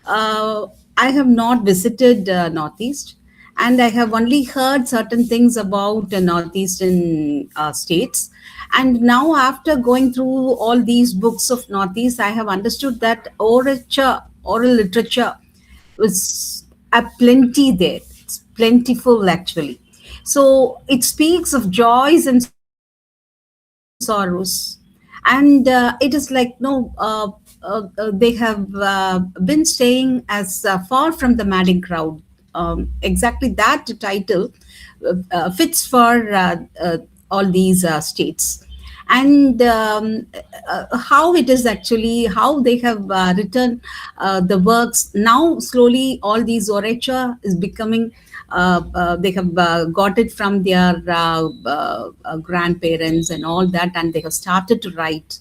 I have not visited Northeast, and I have only heard certain things about Northeastern states. And now, after going through all these books of Northeast, I have understood that oral literature was plenty there. It's plentiful actually. So it speaks of joys and sorrows, and it is like they have been staying as far from the madding crowd. Exactly that title fits for all these states. And how it is actually, how they have written the works. Now slowly all these orature is becoming, they have got it from their grandparents and all that, and they have started to write.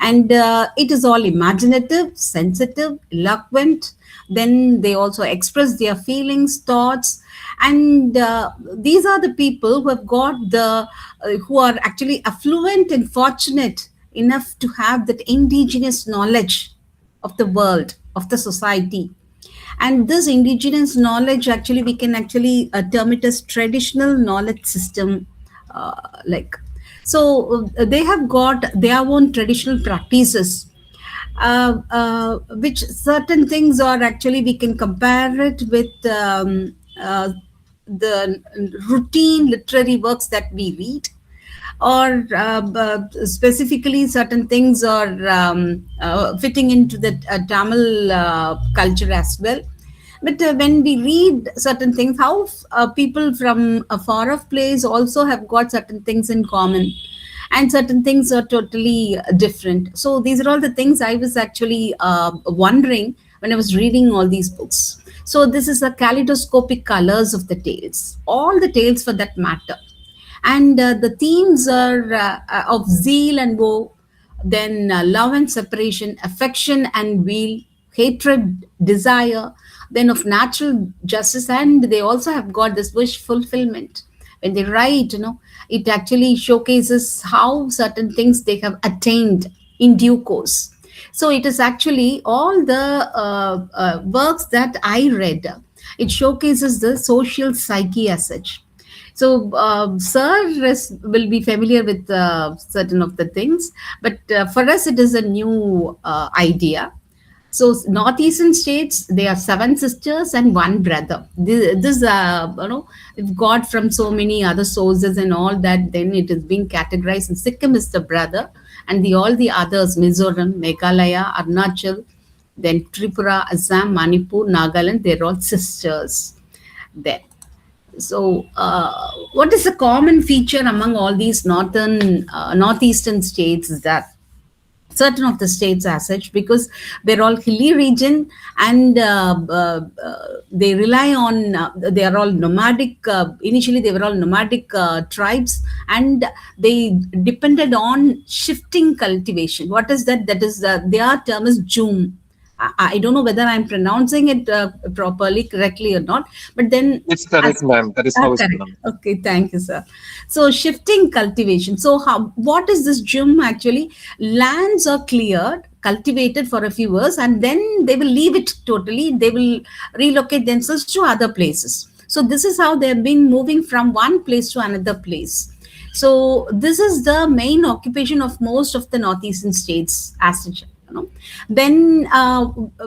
And it is all imaginative, sensitive, eloquent. Then they also express their feelings, thoughts. And these are the people who have got the who are actually affluent and fortunate enough to have that indigenous knowledge of the world, of the society. And this indigenous knowledge, actually we can actually term it as traditional knowledge system. Like, so they have got their own traditional practices, which certain things are actually, we can compare it with the routine literary works that we read, or specifically certain things are fitting into the Tamil culture as well. But when we read certain things, how people from a far off place also have got certain things in common, and certain things are totally different. So these are all the things I was actually wondering when I was reading all these books. So this is the kaleidoscopic colors of the tales, all the tales for that matter. And the themes are of zeal and woe, then love and separation, affection and weal, hatred, desire, then of natural justice. And they also have got this wish fulfillment. When they write, it actually showcases how certain things they have attained in due course. So it is actually all the works that I read, it showcases the social psyche as such. So, Sir will be familiar with certain of the things, but for us, it is a new idea. So, northeastern states, they are seven sisters and one brother. This we've got from so many other sources and all that. Then it is being categorized. And Sikkim is the brother, and all the others: Mizoram, Meghalaya, Arunachal, then Tripura, Assam, Manipur, Nagaland. They're all sisters there. So, what is the common feature among all these northeastern states is that certain of the states as such, because they're all hilly region, and they rely on they are all nomadic. Initially they were all nomadic tribes, and they depended on shifting cultivation. What is that? That is their term is Jum. I don't know whether I'm pronouncing it properly, correctly or not, but then It's correct, ma'am. That is how it's correct. pronounced. Okay, thank you, sir. So shifting cultivation. So what is this Jum actually? Lands are cleared, cultivated for a few years, and then they will leave it totally. They will relocate themselves to other places. So this is how they have been moving from one place to another place. So this is the main occupation of most of the northeastern states as such. Then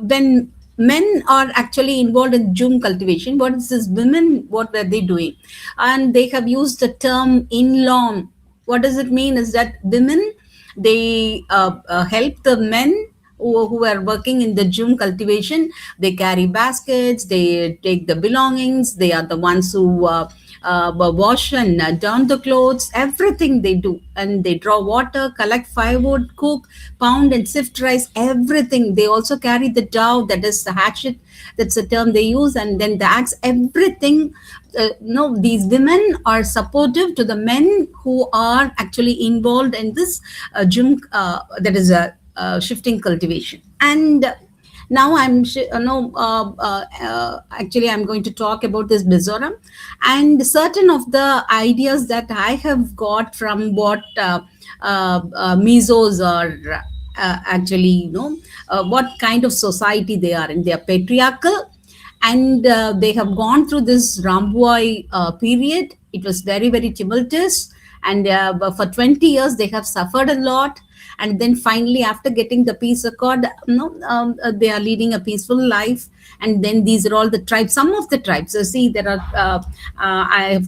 when men are actually involved in Jum cultivation, what is this? Women, what were they doing? And they have used the term in-law. What does it mean? Is that women, they help the men who are working in the Jum cultivation. They carry baskets, they take the belongings, they are the ones who wash and darn the clothes, everything they do. And they draw water, collect firewood, cook, pound and sift rice, everything. They also carry the dowel, that is the hatchet, that's the term they use, and then the axe, everything. These women are supportive to the men who are actually involved in this Jum, that is a shifting cultivation. And now actually I'm going to talk about this Mizoram, and certain of the ideas that I have got from what Mizos are actually, what kind of society they are in. They are patriarchal, and they have gone through this Ramboy period. It was very, very tumultuous, and but for 20 years they have suffered a lot. And then finally, after getting the peace accord, they are leading a peaceful life. And then these are all the tribes. Some of the tribes, see, there are. I've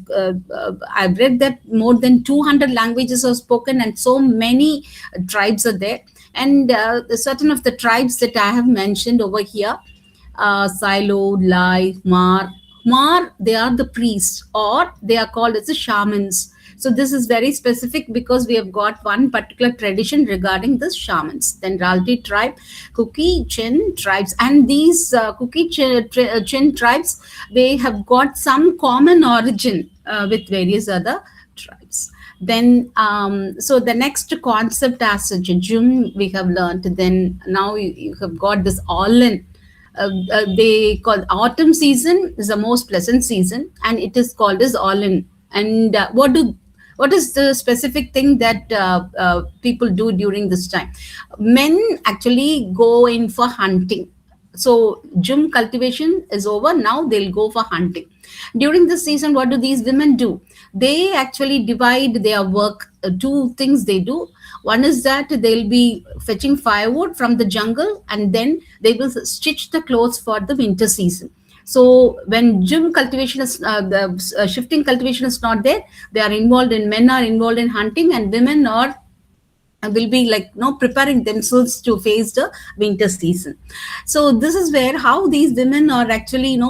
read that more than 200 languages are spoken, and so many tribes are there. And certain of the tribes that I have mentioned over here, Silo, Lai, Mar, they are the priests, or they are called as the shamans. So this is very specific because we have got one particular tradition regarding the shamans. Then Ralti tribe, Kuki, Chin tribes, and these Kuki, Chin tribes, they have got some common origin with various other tribes. Then, so the next concept as a Jum we have learned. Then now you have got this all in. They call autumn season is the most pleasant season, and it is called as all in. And what is the specific thing that people do during this time? Men actually go in for hunting. So June cultivation is over. Now they'll go for hunting. During this season, what do these women do? They actually divide their work. Two things they do. One is that they'll be fetching firewood from the jungle, and then they will stitch the clothes for the winter season. So when June cultivation is the shifting cultivation is not there, they are involved in, men are involved in hunting, and women are will be like, preparing themselves to face the winter season. So this is where how these women are actually, they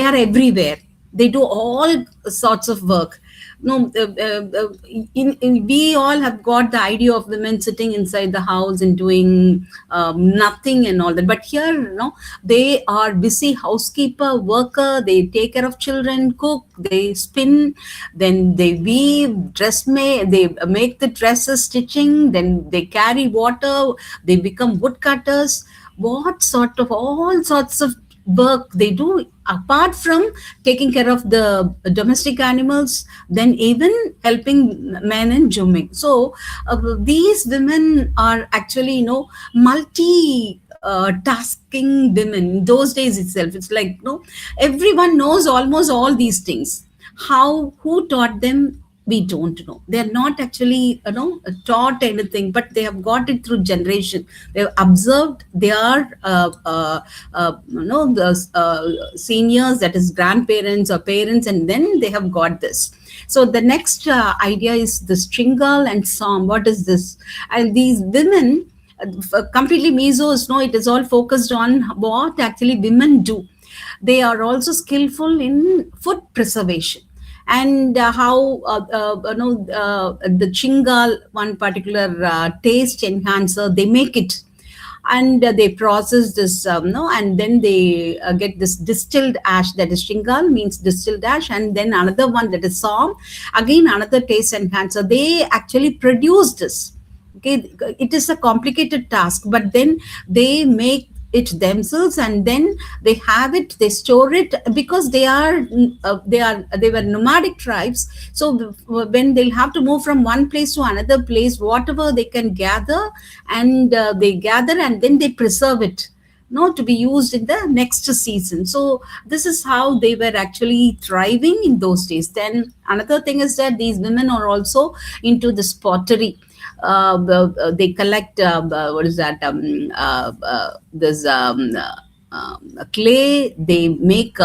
are everywhere. They do all sorts of work. No, we all have got the idea of women sitting inside the house and doing nothing and all that. But here, they are busy housekeeper, worker. They take care of children, cook, they spin, then they weave, they make the dresses, stitching, then they carry water, they become woodcutters. All sorts of work they do apart from taking care of the domestic animals, then even helping men in jumming. So these women are actually, multi tasking women. Those days itself, it's like, everyone knows almost all these things. Who taught them? We don't know. They're not actually, taught anything, but they have got it through generation. They've observed their the seniors, that is grandparents or parents, and then they have got this. So the next idea is the stringal and psalm. What is this? And these women, completely mesos, it is all focused on what actually women do. They are also skillful in food preservation, and how the chingal, one particular taste enhancer, they make it, and they process this, and then they get this distilled ash, that is chingal, means distilled ash, and then another one, that is psalm, again another taste enhancer. They actually produce this. Okay, it is a complicated task, but then they make it themselves, and then they have it, they store it, because they were nomadic tribes. So when they'll have to move from one place to another place, whatever they can gather, and they gather, and then they preserve it, to be used in the next season. So this is how they were actually thriving in those days. Then another thing is that these women are also into this pottery. They collect what is that? This clay. They make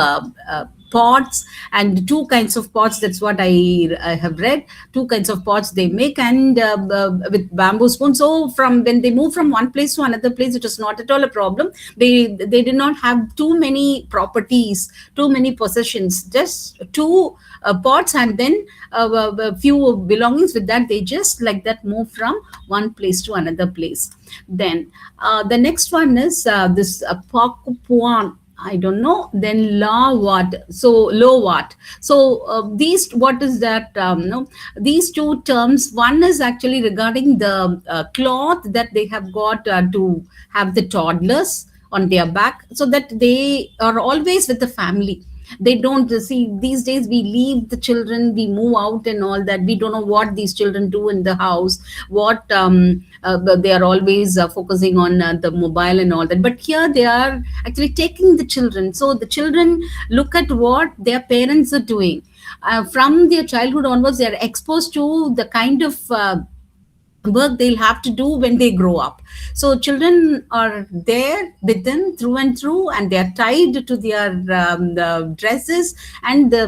pots, and two kinds of pots. That's what I have read. Two kinds of pots they make, and with bamboo spoons. So when they move from one place to another place, it is not at all a problem. They did not have too many properties, too many possessions. Just two pots, and then a few belongings. With that, they just like that move from one place to another place. Then the next one is this Pakupuan. I don't know. Then law what? So low what? So these, what is that? No, these two terms. One is actually regarding the cloth that they have got to have the toddlers on their back, so that they are always with the family. They don't see these days. We leave the children, we move out and all that. We don't know what these children do in the house, what they are always focusing on the mobile and all that. But here they are actually taking the children, so the children look at what their parents are doing. From their childhood onwards, they are exposed to the kind of work they'll have to do when they grow up. So children are there within through and through, and they are tied to their the dresses, and they're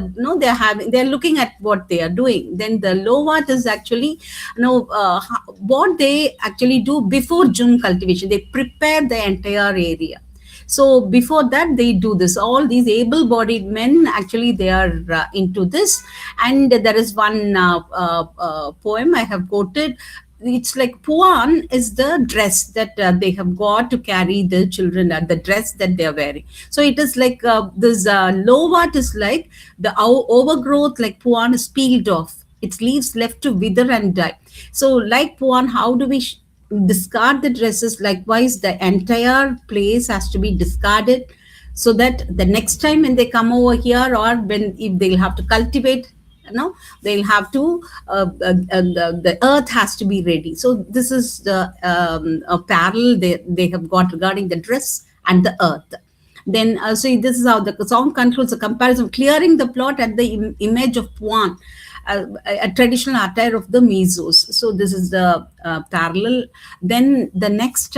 looking at what they are doing. Then the lovat is actually what they actually do before June cultivation. They prepare the entire area. So before that, they do this. All these able-bodied men actually they are into this. And there is one poem I have quoted. It's like puan is the dress that they have got to carry the children, the dress that they are wearing. So it is like this lovat is like the overgrowth, like puan is peeled off, its leaves left to wither and die. So like puan, how do we discard the dresses? Likewise, the entire place has to be discarded, so that the next time when they come over here, or when if they'll have to cultivate, they'll have to the earth has to be ready. So this is the a parallel they have got regarding the dress and the earth. Then so this is how the song concludes: a comparison clearing the plot at the image of puan, a traditional attire of the Mizos. So this is the parallel. Then the next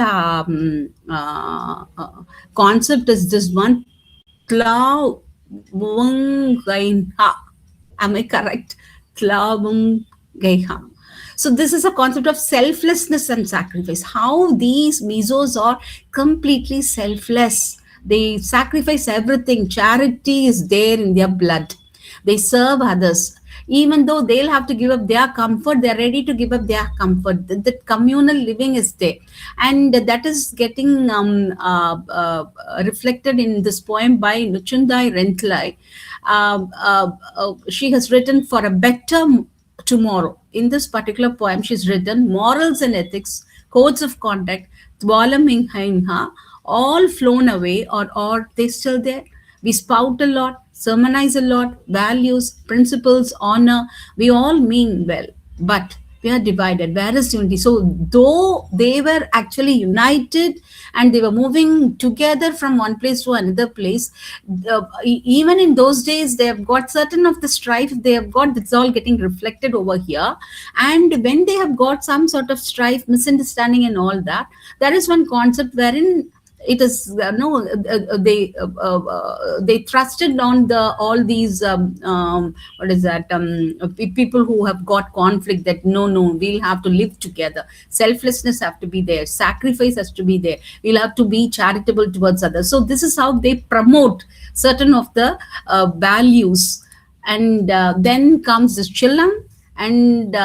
concept is this one, Tla Wungainha. Am I correct? Tla Wungaiha. So this is a concept of selflessness and sacrifice. How these Mizos are completely selfless. They sacrifice everything. Charity is there in their blood. They serve others. Even though they'll have to give up their comfort, they're ready to give up their comfort. The communal living is there. And that is getting reflected in this poem by Nuchundai Rentlai. She has written for a better tomorrow. In this particular poem, she's written morals and ethics, codes of conduct, all flown away, or are they still there? We spout a lot, sermonize a lot, values, principles, honor, we all mean well, but we are divided. Where is unity? So though they were actually united and they were moving together from one place to another place, even in those days, they have got certain of the strife they have got. It's all getting reflected over here. And when they have got some sort of strife, misunderstanding and all that, there is one concept wherein it is they thrusted on the all these what is that people who have got conflict, that no, we'll have to live together, selflessness have to be there, sacrifice has to be there, we'll have to be charitable towards others. So this is how they promote certain of the values. And then comes this chillam. And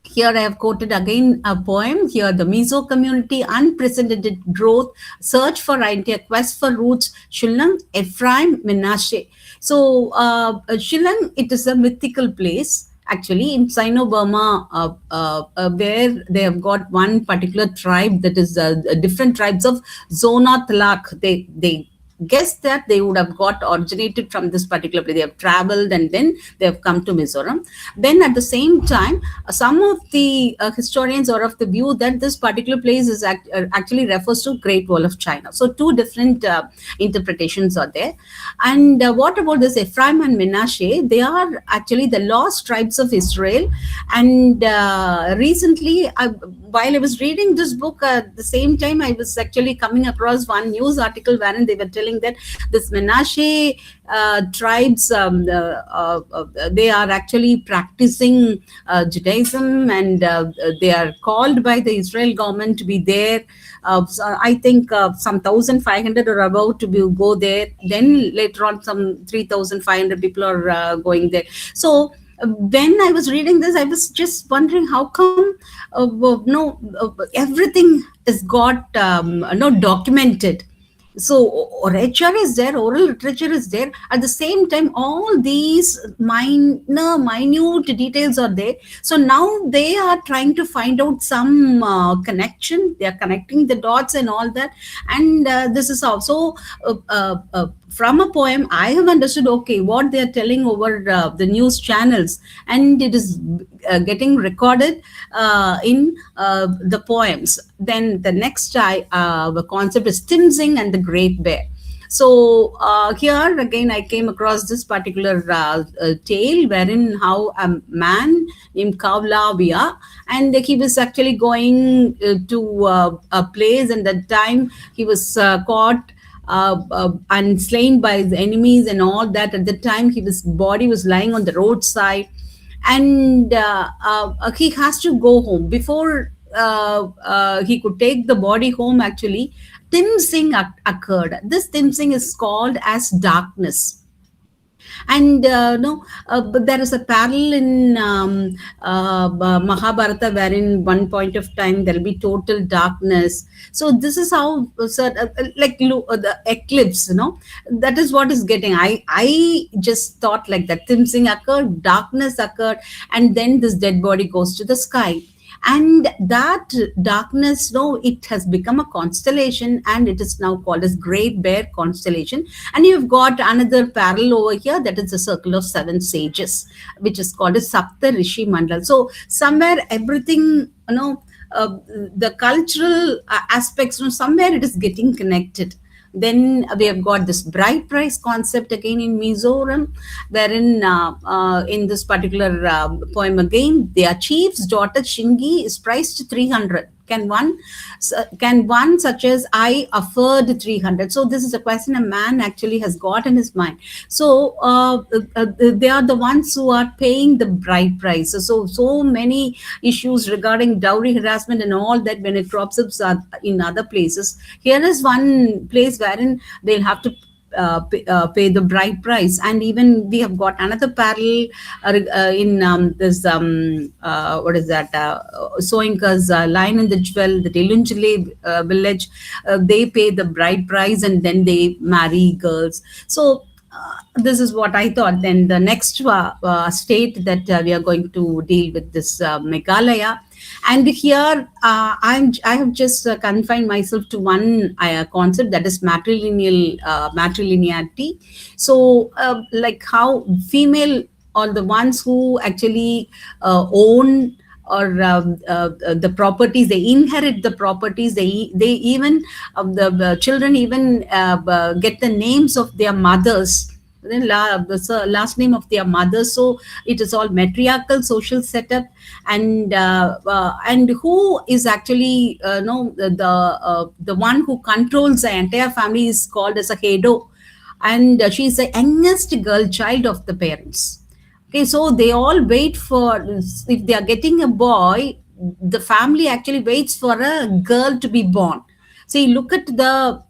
here I have quoted again a poem. Here, the Mizo community, unprecedented growth, search for identity, quest for roots, Shillong, Ephraim, Menashe. So, Shillong, it is a mythical place. Actually, in Sino-Burma, where they have got one particular tribe, that is different tribes of Zona Talak. They guess that they would have got originated from this particular place. They have traveled and then they have come to Mizoram. Then at the same time, some of the historians are of the view that this particular place is actually refers to Great Wall of China. So two different interpretations are there. And what about this Ephraim and Menashe? They are actually the lost tribes of Israel. And recently, while I was reading this book, at the same time, I was actually coming across one news article wherein they were telling that this Menashe tribes, they are actually practicing Judaism, and they are called by the Israel government to be there. So I think some 1,500 are about to go there. Then later on, some 3,500 people are going there. So when I was reading this, I was just wondering how come everything is got documented. So literature is there, oral literature is there. At the same time, all these minute details are there. So now they are trying to find out some connection. They are connecting the dots and all that. And this is also from a poem I have understood, okay, what they are telling over the news channels, and it is getting recorded in the poems. Then the next the concept is Timsing and the Great Bear. So here again, I came across this particular tale wherein how a man named Kavlavya, and he was actually going to a place, and that time he was caught and slain by his enemies and all that. At the time, his body was lying on the roadside, and he has to go home before he could take the body home. Actually, Tim Singh occurred. This Tim Singh is called as darkness. And no, but there is a parallel in Mahabharata, wherein one point of time there will be total darkness. So this is how like the eclipse, that is what is getting. I just thought like that. Tim Singh occurred, darkness occurred, and then this dead body goes to the sky. And that darkness, no, it has become a constellation, and it is now called as Great Bear constellation. And you've got another parallel over here, that is the circle of seven sages, which is called as Sapta Rishi Mandal. So somewhere everything, the cultural aspects, somewhere it is getting connected. Then we have got this bride price concept again in Mizoram, wherein in this particular poem again, their chief's daughter Shingi is priced 300. Can one such as I afford 300? So this is a question a man actually has got in his mind. So they are the ones who are paying the bride price. So many issues regarding dowry harassment and all that, when it crops up in other places. Here is one place wherein they'll have to pay the bride price. And even we have got another parallel in this what is that, Soinka's Lion in the Jewel, the Delunjale village. They pay the bride price and then they marry girls. So this is what I thought. Then the next state that we are going to deal with, this Meghalaya. And here I have just confined myself to one concept, that is matrilinearity. So like how female or the ones who actually own or the properties, they inherit the properties, they even the children even get the names of their mothers, then the last name of their mother. So it is all matriarchal social setup. And who is actually the one who controls the entire family is called as a hedo, and she is the youngest girl child of the parents. Okay, so they all wait for, if they are getting a boy, the family actually waits for a girl to be born. See, look at the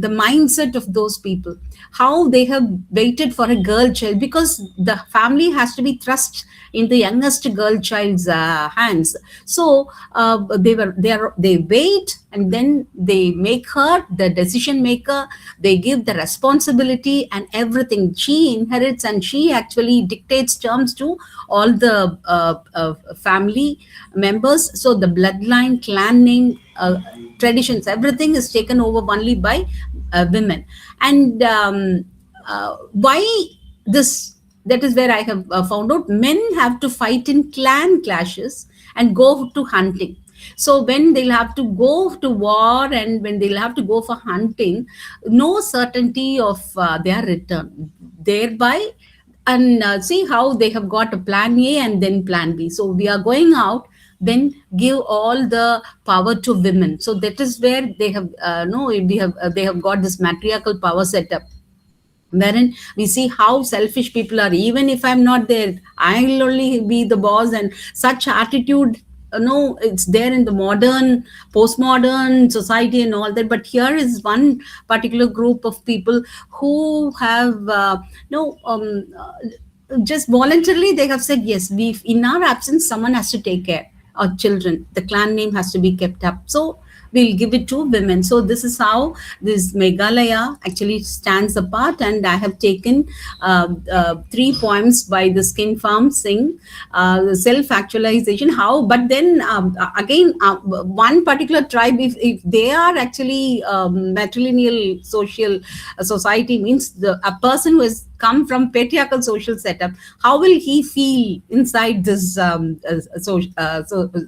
mindset of those people, how they have waited for a girl child, because the family has to be thrust in the youngest girl child's hands. So they wait, and then they make her the decision maker. They give the responsibility and everything. She inherits, and she actually dictates terms to all the family members. So the bloodline, clan name, traditions, everything is taken over only by women. And why this? That is where I have found out men have to fight in clan clashes and go to hunting. So when they'll have to go to war and when they'll have to go for hunting, no certainty of their return. Thereby, and see how they have got a plan A and then plan B. So we are going out, then give all the power to women. So that is where they have no we have they have got this matriarchal power setup, wherein we see how selfish people are. Even if I'm not there, I'll only be the boss, and such attitude, no, it's there in the modern postmodern society and all that. But here is one particular group of people who have no just voluntarily they have said, yes, we, in our absence, someone has to take care of children, the clan name has to be kept up. So we'll give it to women. So this is how this Meghalaya actually stands apart. And I have taken three poems by the Skin Farm Singh, self-actualization. How, but then again, one particular tribe, if they are actually matrilineal social society, means a person who has come from patriarchal social setup, how will he feel inside this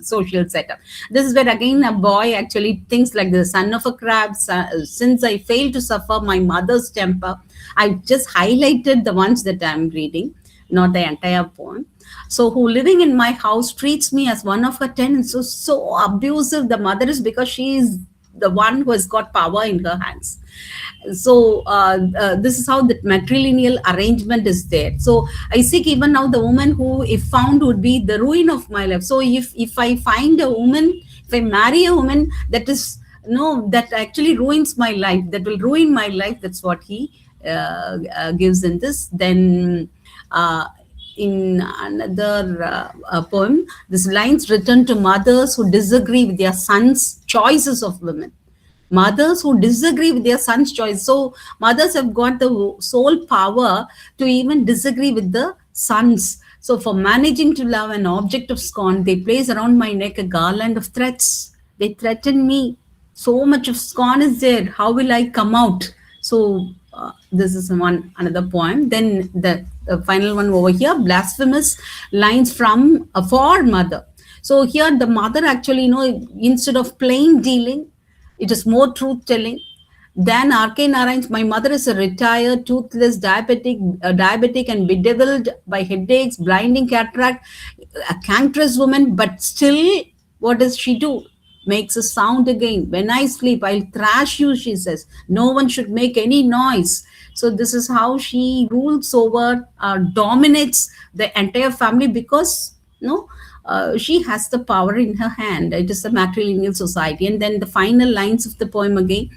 social setup? This is where again a boy actually thinks like the son of a crab. Since I failed to suffer my mother's temper, I just highlighted the ones that I'm reading, not the entire poem. So who living in my house treats me as one of her tenants. So abusive the mother is, because she is the one who has got power in her hands. So this is how the matrilineal arrangement is there. So I seek even now the woman who, if found, would be the ruin of my life. So if I find a woman, if I marry a woman that is that actually ruins my life, that will ruin my life, that's what he gives in this. Then in another poem, this lines written to mothers who disagree with their sons' choices of women. Mothers who disagree with their son's choice. So mothers have got the sole power to even disagree with the sons. So for managing to love an object of scorn, they place around my neck a garland of threats. They threaten me. So much of scorn is there. How will I come out? So this is another poem. Then the final one over here, blasphemous lines from a for mother. So here the mother actually, instead of plain dealing, it is more truth telling. Then R.K. Narayan's my mother is a retired, toothless, diabetic and bedeviled by headaches, blinding cataract, a cankerous woman, but still, what does she do? Makes a sound again. When I sleep, I'll thrash you, she says. No one should make any noise. So this is how she rules over, dominates the entire family, because she has the power in her hand. It is a matrilineal society. And then the final lines of the poem again.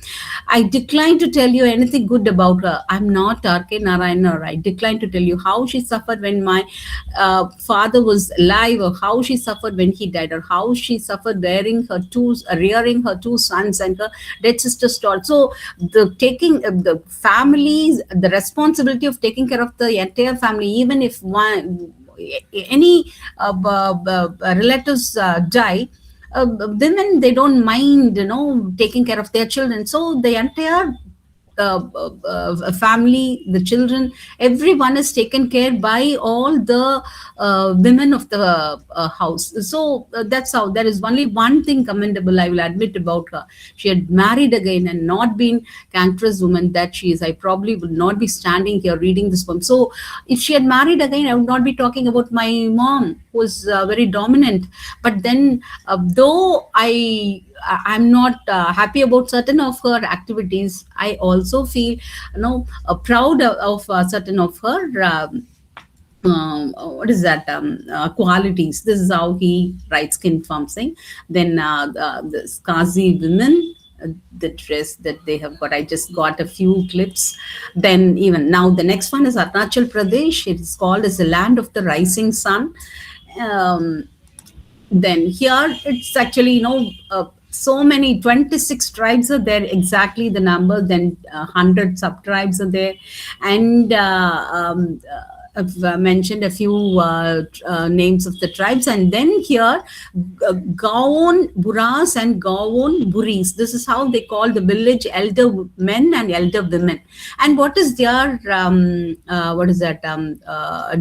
I decline to tell you anything good about her. I'm not R.K. Narayan, or I decline to tell you how she suffered when my father was alive, or how she suffered when he died, or how she suffered rearing her two sons and her dead sister's daughter. So the taking the families, the responsibility of taking care of the entire family, even if any relatives die, women, they don't mind taking care of their children. So the entire family, the children, everyone is taken care by all the women of the house. So that's how. There is only one thing commendable, I will admit, about her. She had married again and not been cankerous woman that she is. I probably would not be standing here reading this poem. So if she had married again, I would not be talking about my mom, who was very dominant. But then, though I'm not happy about certain of her activities, I also feel proud of certain of her what is that qualities. This is how he writes Skin Farm Singh. Then the Kazi women, the dress that they have got, I just got a few clips. Then even now the next one is Arunachal Pradesh. It is called as the land of the rising sun. Then here it's actually so many, 26 tribes are there, exactly the number. Then 100 sub tribes are there. And I've mentioned a few names of the tribes. And then here Gawon Buras and Gawon Buris, this is how they call the village elder men and elder women. And what is their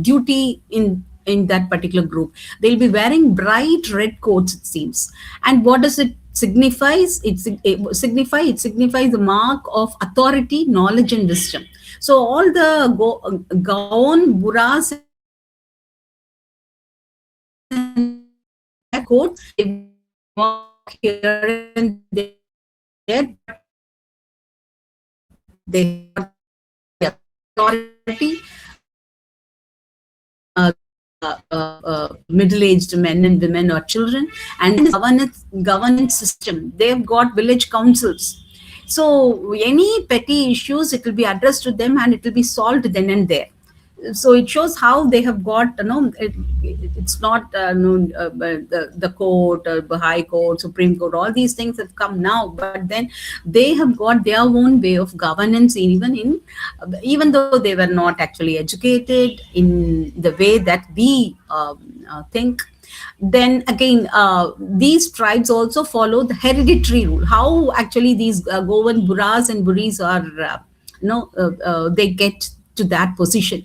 duty in that particular group? They'll be wearing bright red coats, it seems. And what does it signifies? It signifies the mark of authority, knowledge and wisdom. So all the Gaon, Buras and coats, they walk here and there, but they have authority, middle-aged men and women or children, and governance system. They've got village councils. So any petty issues, it will be addressed to them and it will be solved then and there. So it shows how they have got, it's not the court, the high court, supreme court, all these things have come now, but then they have got their own way of governance, even though they were not actually educated in the way that we think. Then again, these tribes also follow the hereditary rule, how actually these Goan Buras and Buris are, they get to that position.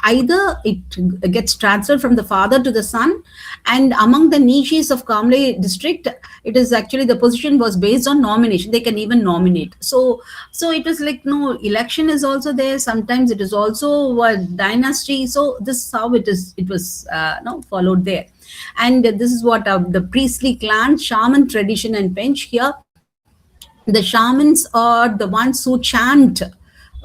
Either it gets transferred from the father to the son, and among the Nishis of Kamle district, it is actually the position was based on nomination. They can even nominate. So it was like, no, election is also there. Sometimes it is also a dynasty. So this is how it is. It was no followed there, and this is what the priestly clan, shaman tradition, and bench here. The shamans are the ones who chant,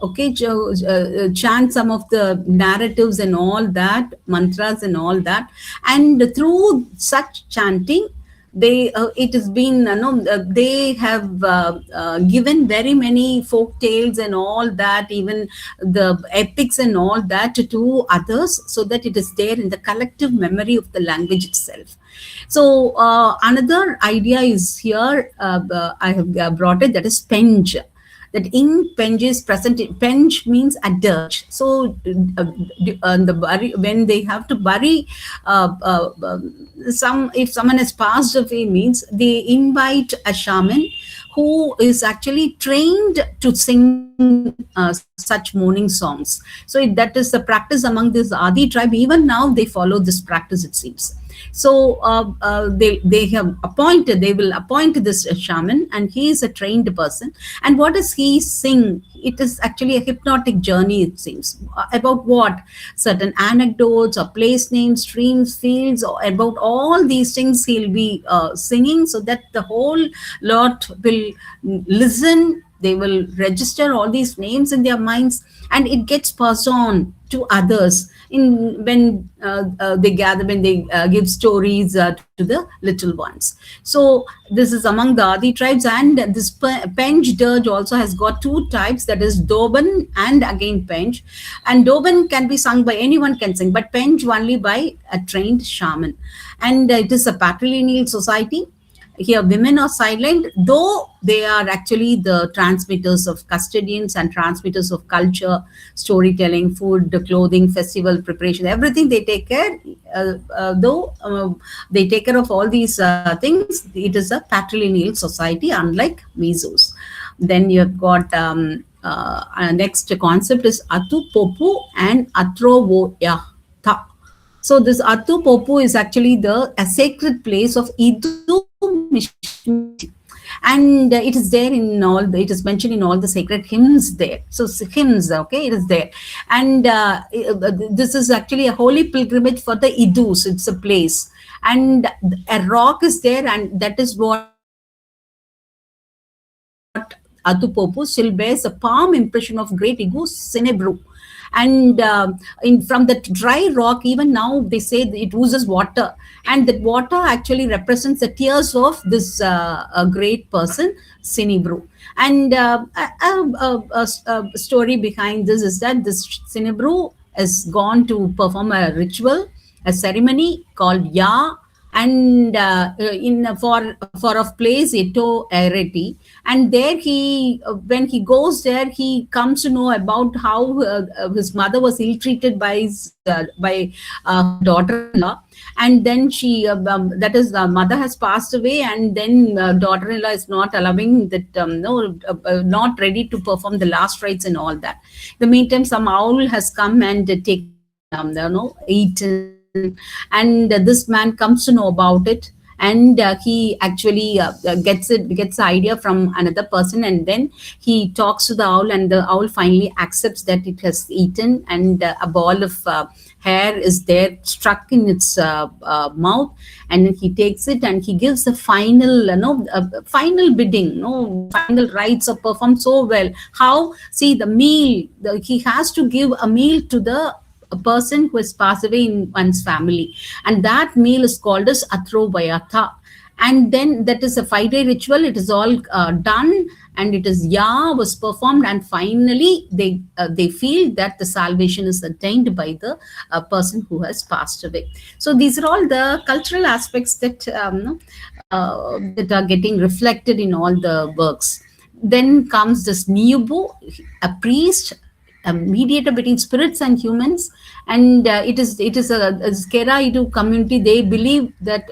okay, chant some of the narratives and all that, mantras and all that, and through such chanting, they it has been, they have given very many folk tales and all that, even the epics and all that, to others, so that it is there in the collective memory of the language itself. So another idea is here, I have brought it, that is Penj. That in Penj is present. Penj means a dirge. So when they have to bury if someone has passed away, means they invite a shaman who is actually trained to sing such mourning songs. So that is the practice among this Adi tribe. Even now they follow this practice, it seems. So they will appoint this shaman, and he is a trained person. And what does he sing? It is actually a hypnotic journey, it seems. About what? Certain anecdotes or place names, streams, fields, or about all these things he'll be singing, so that the whole lot will listen. They will register all these names in their minds, and it gets passed on to others in when they gather, when they give stories to the little ones. So this is among the Adi tribes. And this Penj dirge also has got two types, that is Doban and again Penj. And Doban can be sung by anyone, can sing, but Penj only by a trained shaman. And it is a patrilineal society. Here women are silent, though they are actually the transmitters of, custodians and transmitters of culture, storytelling, food, clothing, festival preparation, everything they take care. Though they take care of all these things, it is a patrilineal society, unlike Mizos. Then you have got next concept is Atu Popu and Atrovoya. So this Atu Popu is actually a sacred place of Idu Mishmiti. And it is there in all it is mentioned in all the sacred hymns there. So hymns, okay, it is there. And this is actually a holy pilgrimage for the Idus. It's a place. And a rock is there, and that is what Atupopu still bears a palm impression of great Igu Cinebru. And from the dry rock, even now they say it oozes water, and that water actually represents the tears of this great person, Cinebru. And a story behind this is that this Cinebru has gone to perform a ritual, a ceremony called Ya, and in for a place Eto Ereti. And there he when he goes there, he comes to know about how his mother was ill-treated by her daughter-in-law. And then she that is the mother has passed away, and then daughter-in-law is not allowing that not ready to perform the last rites and all that. In the meantime, some owl has come and taken eaten. And this man comes to know about it, and he actually gets the idea from another person, and then he talks to the owl, and the owl finally accepts that it has eaten, and a ball of hair is there stuck in its mouth. And then he takes it and he gives a final final bidding, final rites are performed so well. How? See, the meal, he has to give a meal to the a person who has passed away in one's family, and that meal is called as Atrovayatha. And then that is a 5 day ritual. It is all done, and it is was performed, and finally they feel that the salvation is attained by the person who has passed away. So these are all the cultural aspects that that are getting reflected in all the works. Then comes this Niubu, a priest, a mediator between spirits and humans, and it is a Skeraidu community. They believe that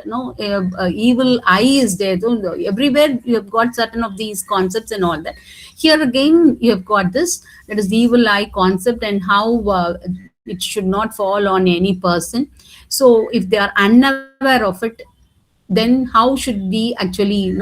evil eye is there. So everywhere you have got certain of these concepts and all that. Here again, you have got this, that is the evil eye concept, and how it should not fall on any person. So if they are unaware of it, then how should we actually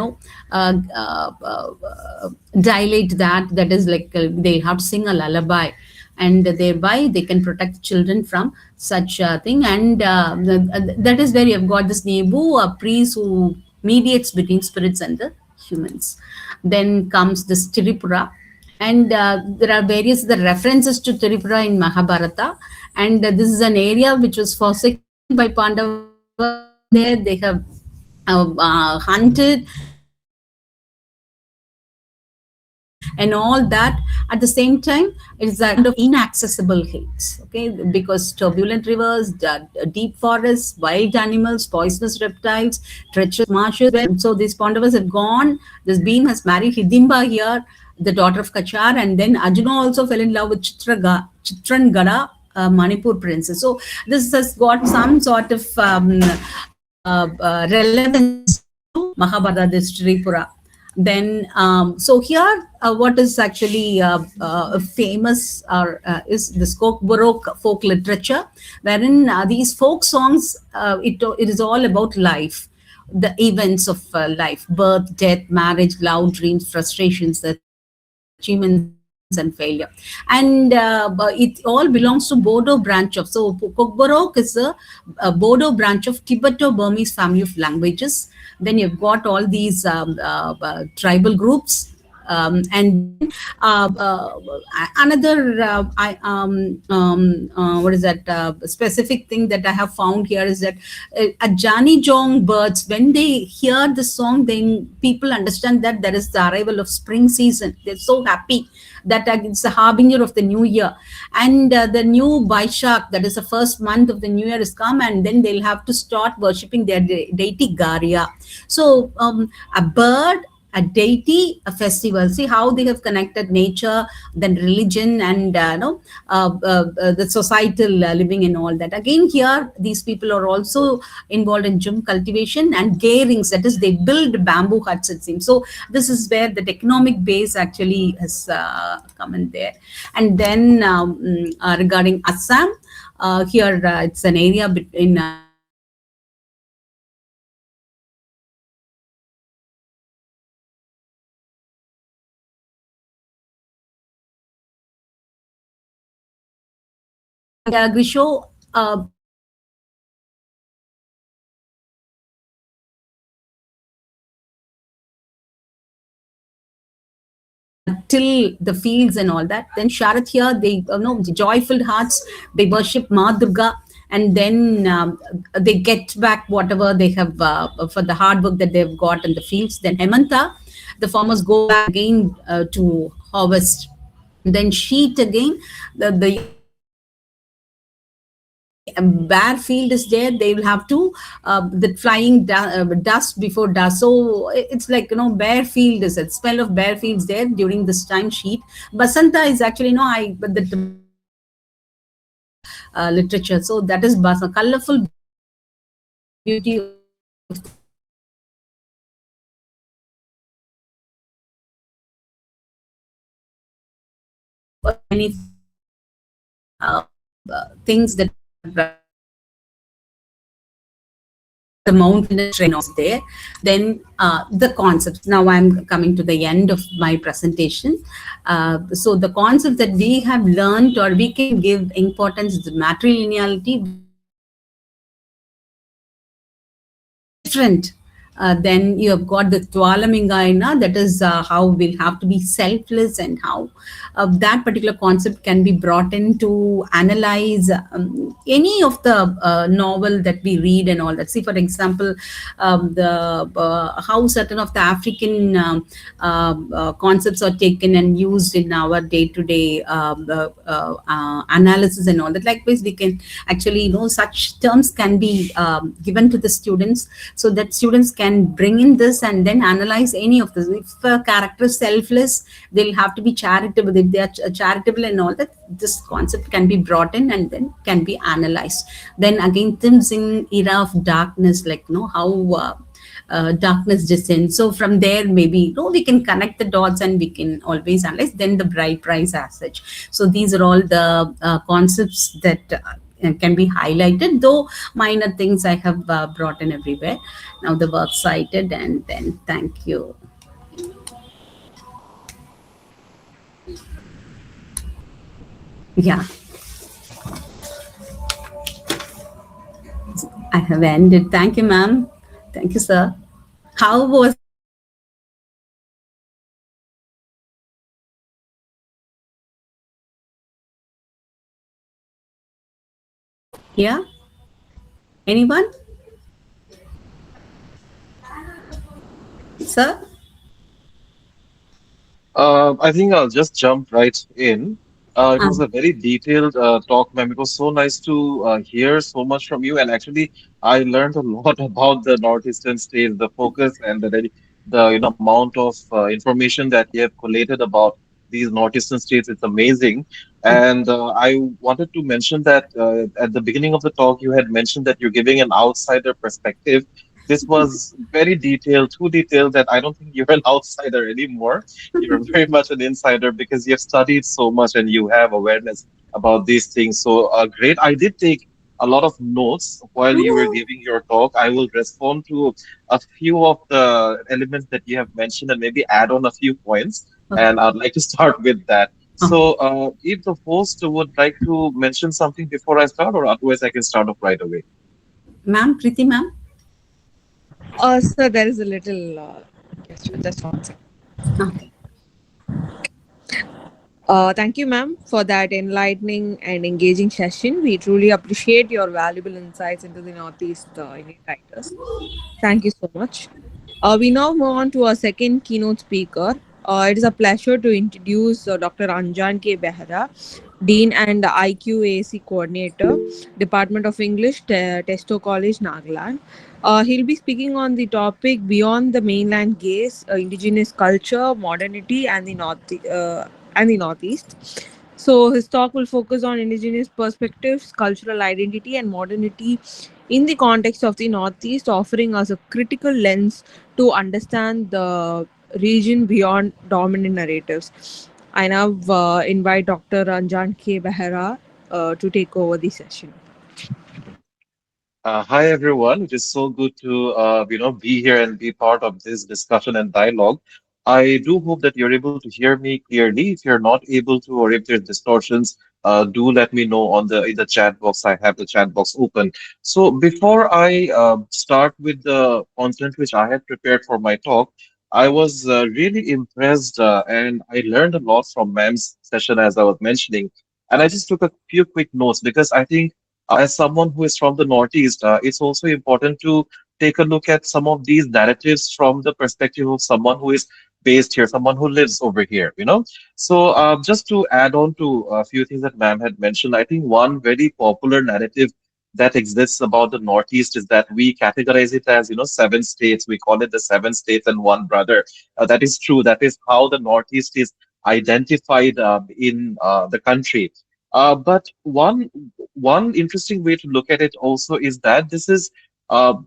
dilate that? That is like they have to sing a lullaby, and thereby they can protect children from such a thing. And that is where you have got this Nebu, a priest who mediates between spirits and the humans. Then comes this Tripura, and there are various the references to Tripura in Mahabharata, and this is an area which was forsaken by Pandavas. There they have hunted and all that. At the same time, it is a kind of inaccessible heights, okay, because turbulent rivers, deep forests, wild animals, poisonous reptiles, treacherous marshes. So these Pandavas have gone. This Bhim has married Hidimba here, the daughter of Kachar, and then Arjuna also fell in love with Chitrangada, Manipur princess. So this has got some sort of relevance to Mahabharata, this Tripura. Then, so here, what is actually famous is the Baroque folk literature, wherein these folk songs, it is all about life, the events of life: birth, death, marriage, love, dreams, frustrations, achievements, and failure. And it all belongs to Bodo branch of. So Kokborok is a Bodo branch of Tibeto-Burmese family of languages. Then you've got all these tribal groups. And then another what is that specific thing that I have found here is that Ajani Jong birds, when they hear the song, then people understand that there is the arrival of spring season. They're so happy that it's the harbinger of the new year. And the new Baishak, that is the first month of the new year, is come, and then they'll have to start worshipping their deity Garia. So a bird, a deity, a festival. See how they have connected nature, then religion, and the societal living and all that. Again, here these people are also involved in jum cultivation and garings. That is, they build bamboo huts, it seems. So this is where the economic base actually has come in there. And then regarding Assam, here it's an area between and Grisho, till the fields and all that. Then Sharat here, they joyful hearts, they worship Ma Durga, and then they get back whatever they have for the hard work that they've got in the fields. Then Hemanta, the farmers go back again to harvest. Then sheet again, the bare field is there, they will have to the flying dust before dust. So it's like bare field is it, smell of bare fields there during this time. Sheet Basanta is actually but the literature. So that is Basanta, colorful beauty of many things that the mountainous terrain is there. Then the concepts. Now I'm coming to the end of my presentation. So the concept that we have learned, or we can give importance, is the matrilineality, different Then you have got the Twalamingaina, that is how we'll have to be selfless, and how that particular concept can be brought in to analyze any of the novel that we read and all that. See, for example, the how certain of the African concepts are taken and used in our day-to-day analysis and all that. Likewise, we can actually, such terms can be given to the students, so that students can bring in this and then analyze any of this. If a character is selfless, they'll have to be charitable. If they are charitable and all that, this concept can be brought in and then can be analyzed. Then again, themes in era of darkness, like how darkness descends. So from there, maybe we can connect the dots and we can always analyze. Then the bride price as such. So these are all the concepts that can be highlighted, though minor things I have brought in everywhere. Now the work cited, and then thank you. Yeah, I have ended. Thank you, ma'am. Thank you, sir. How was here? Anyone? Sir? I think I'll just jump right in. It was Um, a very detailed talk, ma'am. It was so nice to hear so much from you. And actually, I learned a lot about the northeastern states, the focus and the amount of information that you have collated about these northeastern states. It's amazing. And I wanted to mention that at the beginning of the talk, you had mentioned that you're giving an outsider perspective. This was very detailed, too detailed that I don't think you're an outsider anymore. You're very much an insider because you've studied so much and you have awareness about these things. So, great. I did take a lot of notes while you were giving your talk. I will respond to a few of the elements that you have mentioned and maybe add on a few points. okay. And I'd like to start with that. Oh, So, if the host would like to mention something before I start, or otherwise I can start off right away. ma'am, Preeti, ma'am. Sir, there is a little question. Just one second. Okay. Thank you, ma'am, for that enlightening and engaging session. We truly appreciate your valuable insights into the Northeast Indian writers. Thank you so much. We now move on to our second keynote speaker. It is a pleasure to introduce Dr. Anjan K Behera, Dean and IQAC Coordinator, Department of English, Testo College, Nagaland. He'll be speaking on the topic Beyond the Mainland Gaze, Indigenous Culture, Modernity, and the Northeast. So his talk will focus on indigenous perspectives, cultural identity, and modernity in the context of the Northeast, offering us a critical lens to understand the region beyond dominant narratives. I now invite Dr. Anjan K. Behera to take over the session. Hi everyone. It is so good to be here and be part of this discussion and dialogue. I do hope that you're able to hear me clearly. If you're not able to, or if there's distortions, do let me know on the in the chat box. I have the chat box open. So before I start with the content which I had prepared for my talk, I was really impressed and I learned a lot from ma'am's session as I was mentioning. And I just took a few quick notes because I think as someone who is from the Northeast, it's also important to take a look at some of these narratives from the perspective of someone who is based here, someone who lives over here. So, just to add on to a few things that ma'am had mentioned, I think one very popular narrative that exists about the Northeast is that we categorize it as, seven states. We call it the seven states and one brother. That is true. That is how the Northeast is identified in the country. But one interesting way to look at it also is that this is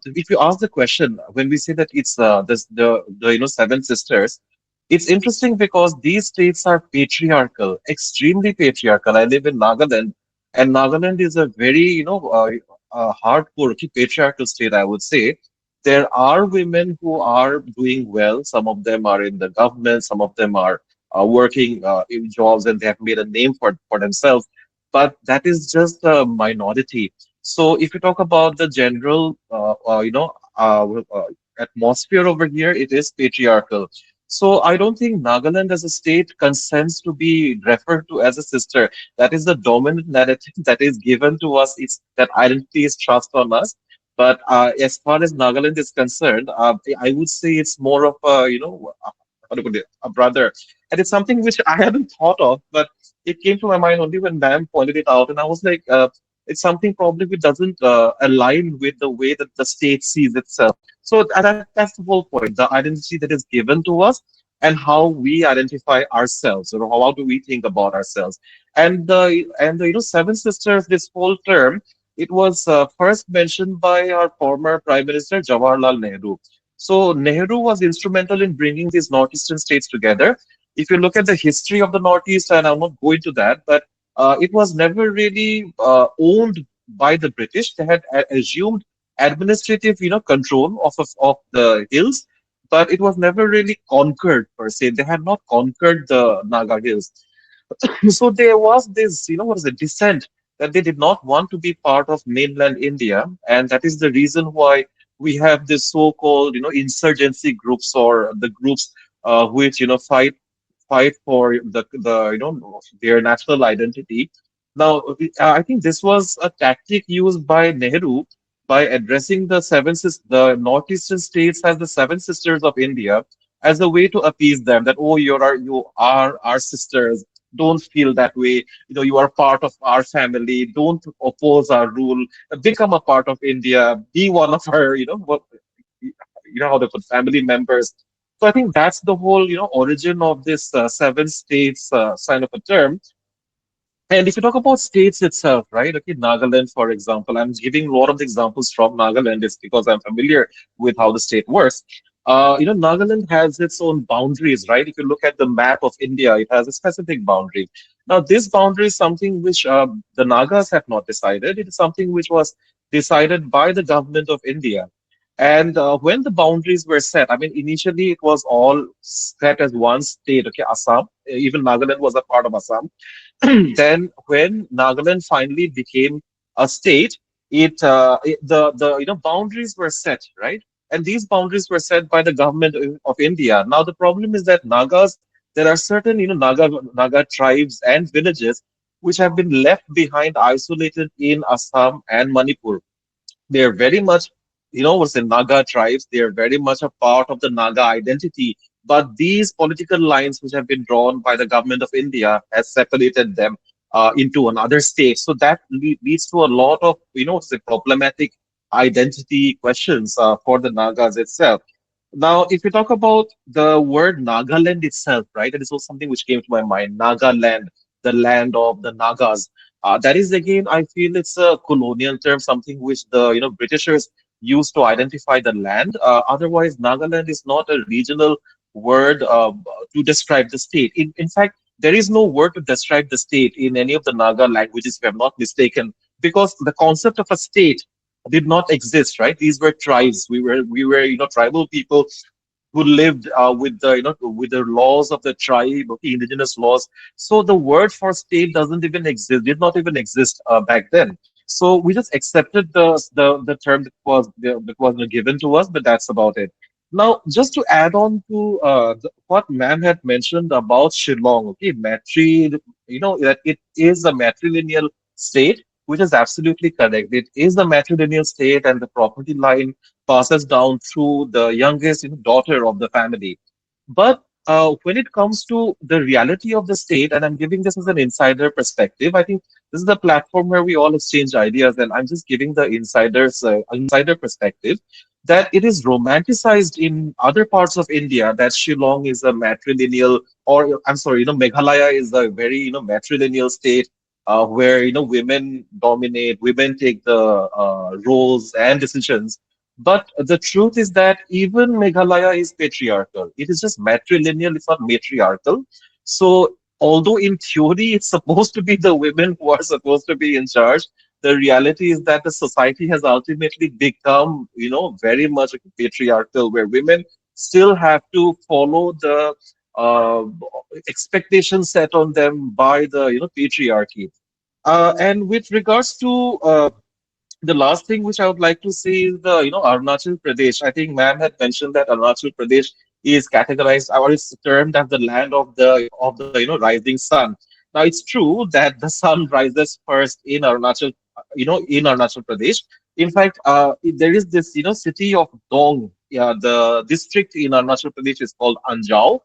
if you ask the question when we say that it's the seven sisters, it's interesting because these states are patriarchal, extremely patriarchal. I live in Nagaland, and Nagaland is a very hardcore patriarchal state, I would say. There are women who are doing well. Some of them are in the government, some of them are working in jobs, and they have made a name for themselves, but that is just a minority. So if you talk about the general, atmosphere over here, it is patriarchal. So I don't think Nagaland as a state consents to be referred to as a sister. That is the dominant narrative that is given to us. It's that identity is thrust on us. But as far as Nagaland is concerned, I would say it's more of a, how to put it, a brother. And it's something which I hadn't thought of, but it came to my mind only when Ma'am pointed it out. And I was like, it's something probably which doesn't align with the way that the state sees itself. So that's the whole point, the identity that is given to us and how we identify ourselves, or how do we think about ourselves. And the Seven Sisters, this whole term, it was first mentioned by our former Prime Minister Jawaharlal Nehru. So Nehru was instrumental in bringing these northeastern states together. If you look at the history of the Northeast, and I'm not going to that, but it was never really owned by the British. They had assumed administrative, control of the hills, but it was never really conquered per se. They had not conquered the Naga hills. So there was this, what is it, dissent that they did not want to be part of mainland India, and that is the reason why we have this so-called, insurgency groups, or the groups which fight for the their national identity. Now, I think this was a tactic used by Nehru by addressing the northeastern states as the seven sisters of India, as a way to appease them that, oh, you are our sisters. Don't feel that way. You are part of our family. Don't oppose our rule. Become a part of India. Be one of our, how they put, family members. So I think that's the whole, origin of this seven states kind of a term. And if you talk about states itself, right? Okay, Nagaland, for example, I'm giving a lot of the examples from Nagaland is because I'm familiar with how the state works. Nagaland has its own boundaries, right? If you look at the map of India, it has a specific boundary. Now, this boundary is something which the Nagas have not decided. It is something which was decided by the government of India. And when the boundaries were set, I mean, initially it was all set as one state, okay, Assam. Even Nagaland was a part of Assam. Then when Nagaland finally became a state, the boundaries were set, right? And these boundaries were set by the government of India. Now the problem is that Nagas, there are certain Naga tribes and villages which have been left behind, isolated in Assam and Manipur. They are very much, what's the Naga tribes, they are very much a part of the Naga identity. But these political lines which have been drawn by the government of India has separated them into another state. So that leads to a lot of, what's the problematic identity questions for the Nagas itself. Now, if you talk about the word Nagaland itself, right, that is also something which came to my mind. Nagaland, the land of the Nagas. That is again, I feel it's a colonial term, something which the Britishers used to identify the land. Otherwise, Nagaland is not a regional word to describe the state. In fact, there is no word to describe the state in any of the Naga languages, if I'm not mistaken, because the concept of a state did not exist, right? These were tribes. We were tribal people who lived with the laws of the tribe, okay, indigenous laws. So the word for state doesn't even exist, did not even exist back then. So we just accepted the term that was given to us, but that's about it. Now, just to add on to what Ma'am had mentioned about Shillong, okay, that it is a matrilineal state, which is absolutely correct. It is a matrilineal state, and the property line passes down through the youngest daughter of the family. But when it comes to the reality of the state, and I'm giving this as an insider perspective, I think this is the platform where we all exchange ideas, and I'm just giving the insider perspective that it is romanticized in other parts of India that Shillong is a matrilineal, or I'm sorry, Meghalaya is a very matrilineal state where women dominate, women take the roles and decisions. But the truth is that even Meghalaya is patriarchal. It is just matrilineal, it's not matriarchal. So, although in theory it's supposed to be the women who are supposed to be in charge, the reality is that the society has ultimately become, very much patriarchal, where women still have to follow the uh, expectations set on them by the, patriarchy. And with regards to The last thing which I would like to say is the Arunachal Pradesh. I think ma'am had mentioned that Arunachal Pradesh is categorized or is termed as the land of the rising sun. Now it's true that the sun rises first in Arunachal, in Arunachal Pradesh. In fact, there is this city of Dong. Yeah, the district in Arunachal Pradesh is called Anjao,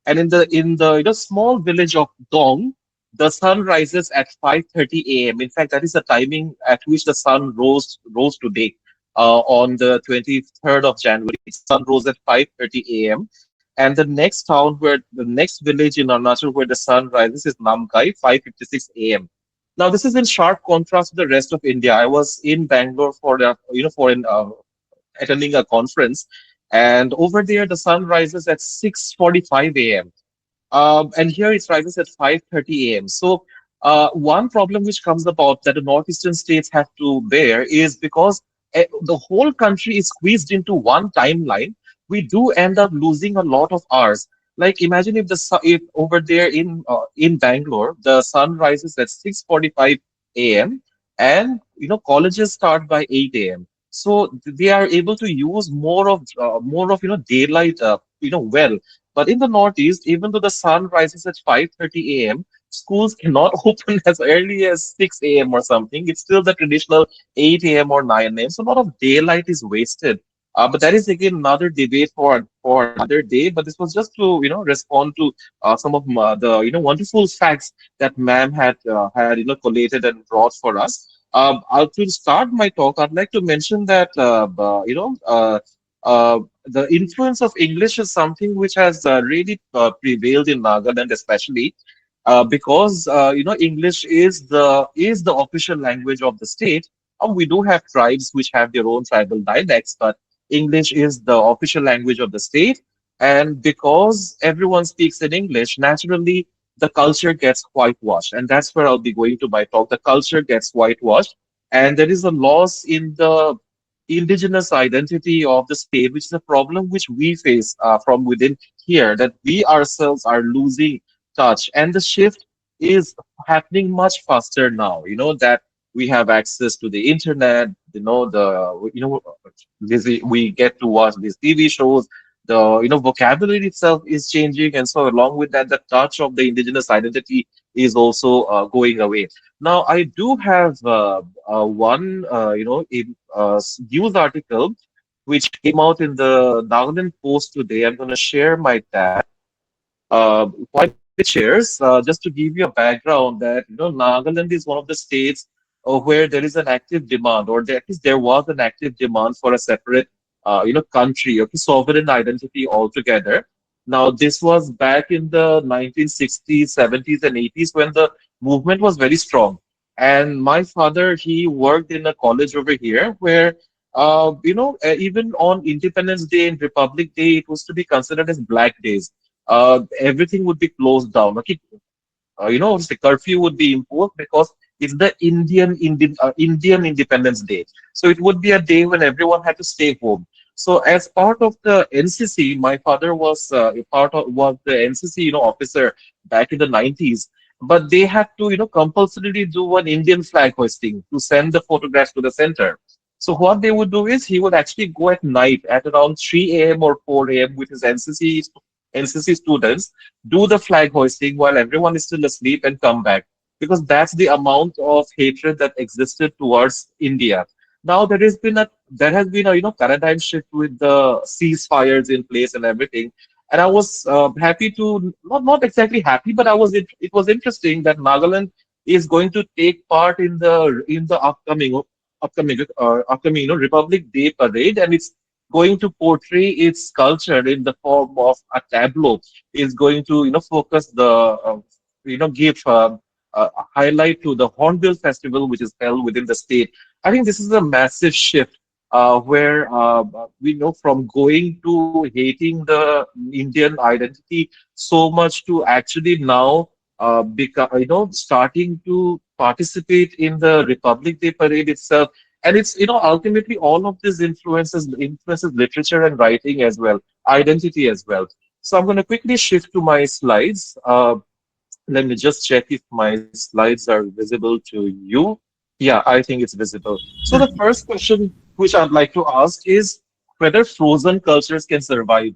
and in the small village of Dong, the sun rises at 5:30 a.m. In fact, that is the timing at which the sun rose today. On the 23rd of January, the sun rose at 5:30 a.m. And the next town where the next village in Arunachal where the sun rises is Namkai, 5:56 a.m. Now, this is in sharp contrast to the rest of India. I was in Bangalore for attending a conference, and over there the sun rises at 6:45 a.m. And here it rises at 5:30 a.m. So one problem which comes about that the northeastern states have to bear is because the whole country is squeezed into one timeline, we do end up losing a lot of hours. Like imagine if if over there in Bangalore the sun rises at 6:45 a.m. and colleges start by 8 a.m. So they are able to use more of daylight well, but in the Northeast, even though the sun rises at 5:30 a.m., schools cannot open as early as 6 a.m. or something. It's still the traditional 8 a.m. or 9 a.m. So a lot of daylight is wasted. But that is again another debate for another day. But this was just to respond to some of the wonderful facts that ma'am had collated and brought for us. To start my talk, I'd like to mention that the influence of English is something which has really prevailed in Nagaland, especially because English is the official language of the state. We do have tribes which have their own tribal dialects, but English is the official language of the state. And because everyone speaks in English, naturally the culture gets whitewashed, and that's where I'll be going to my talk. The culture gets whitewashed, and there is a loss in the indigenous identity of the state, which is a problem which we face from within here, that we ourselves are losing touch. And the shift is happening much faster now, that we have access to the internet, we get to watch these TV shows. The vocabulary itself is changing, and so along with that, the touch of the indigenous identity is also going away. Now, I do have one, news article which came out in the Nagaland Post today. I'm going to share my tab. While it shares, just to give you a background, that Nagaland is one of the states where there is an active demand, or at least there was an active demand for a separate, country, okay, sovereign identity altogether. Now, this was back in the 1960s, 70s, and 80s when the movement was very strong. And my father, he worked in a college over here where, even on Independence Day and Republic Day, it was to be considered as black days. Everything would be closed down. Okay, the curfew would be imposed because it's the Indian Independence Day. So it would be a day when everyone had to stay home. So as part of the NCC, my father was was the NCC officer back in the 90s. But they had to compulsorily do an Indian flag hoisting to send the photographs to the center. So what they would do is he would actually go at night at around 3 a.m. or 4 a.m. with his NCC students, do the flag hoisting while everyone is still asleep and come back, because that's the amount of hatred that existed towards India. Now there has been a paradigm shift with the ceasefires in place and everything, and I was happy to not exactly happy, but it was interesting that Nagaland is going to take part in the upcoming Republic Day parade, and it's going to portray its culture in the form of a tableau. Is going to focus the give a highlight to the Hornbill Festival, which is held within the state. I think this is a massive shift where we know from going to hating the Indian identity so much to actually now starting to participate in the Republic Day parade itself. And it's ultimately all of this influences literature and writing as well, identity as well. So I'm going to quickly shift to my slides. Let me just check if my slides are visible to you. Yeah, I think it's visible. So the first question which I'd like to ask is whether frozen cultures can survive.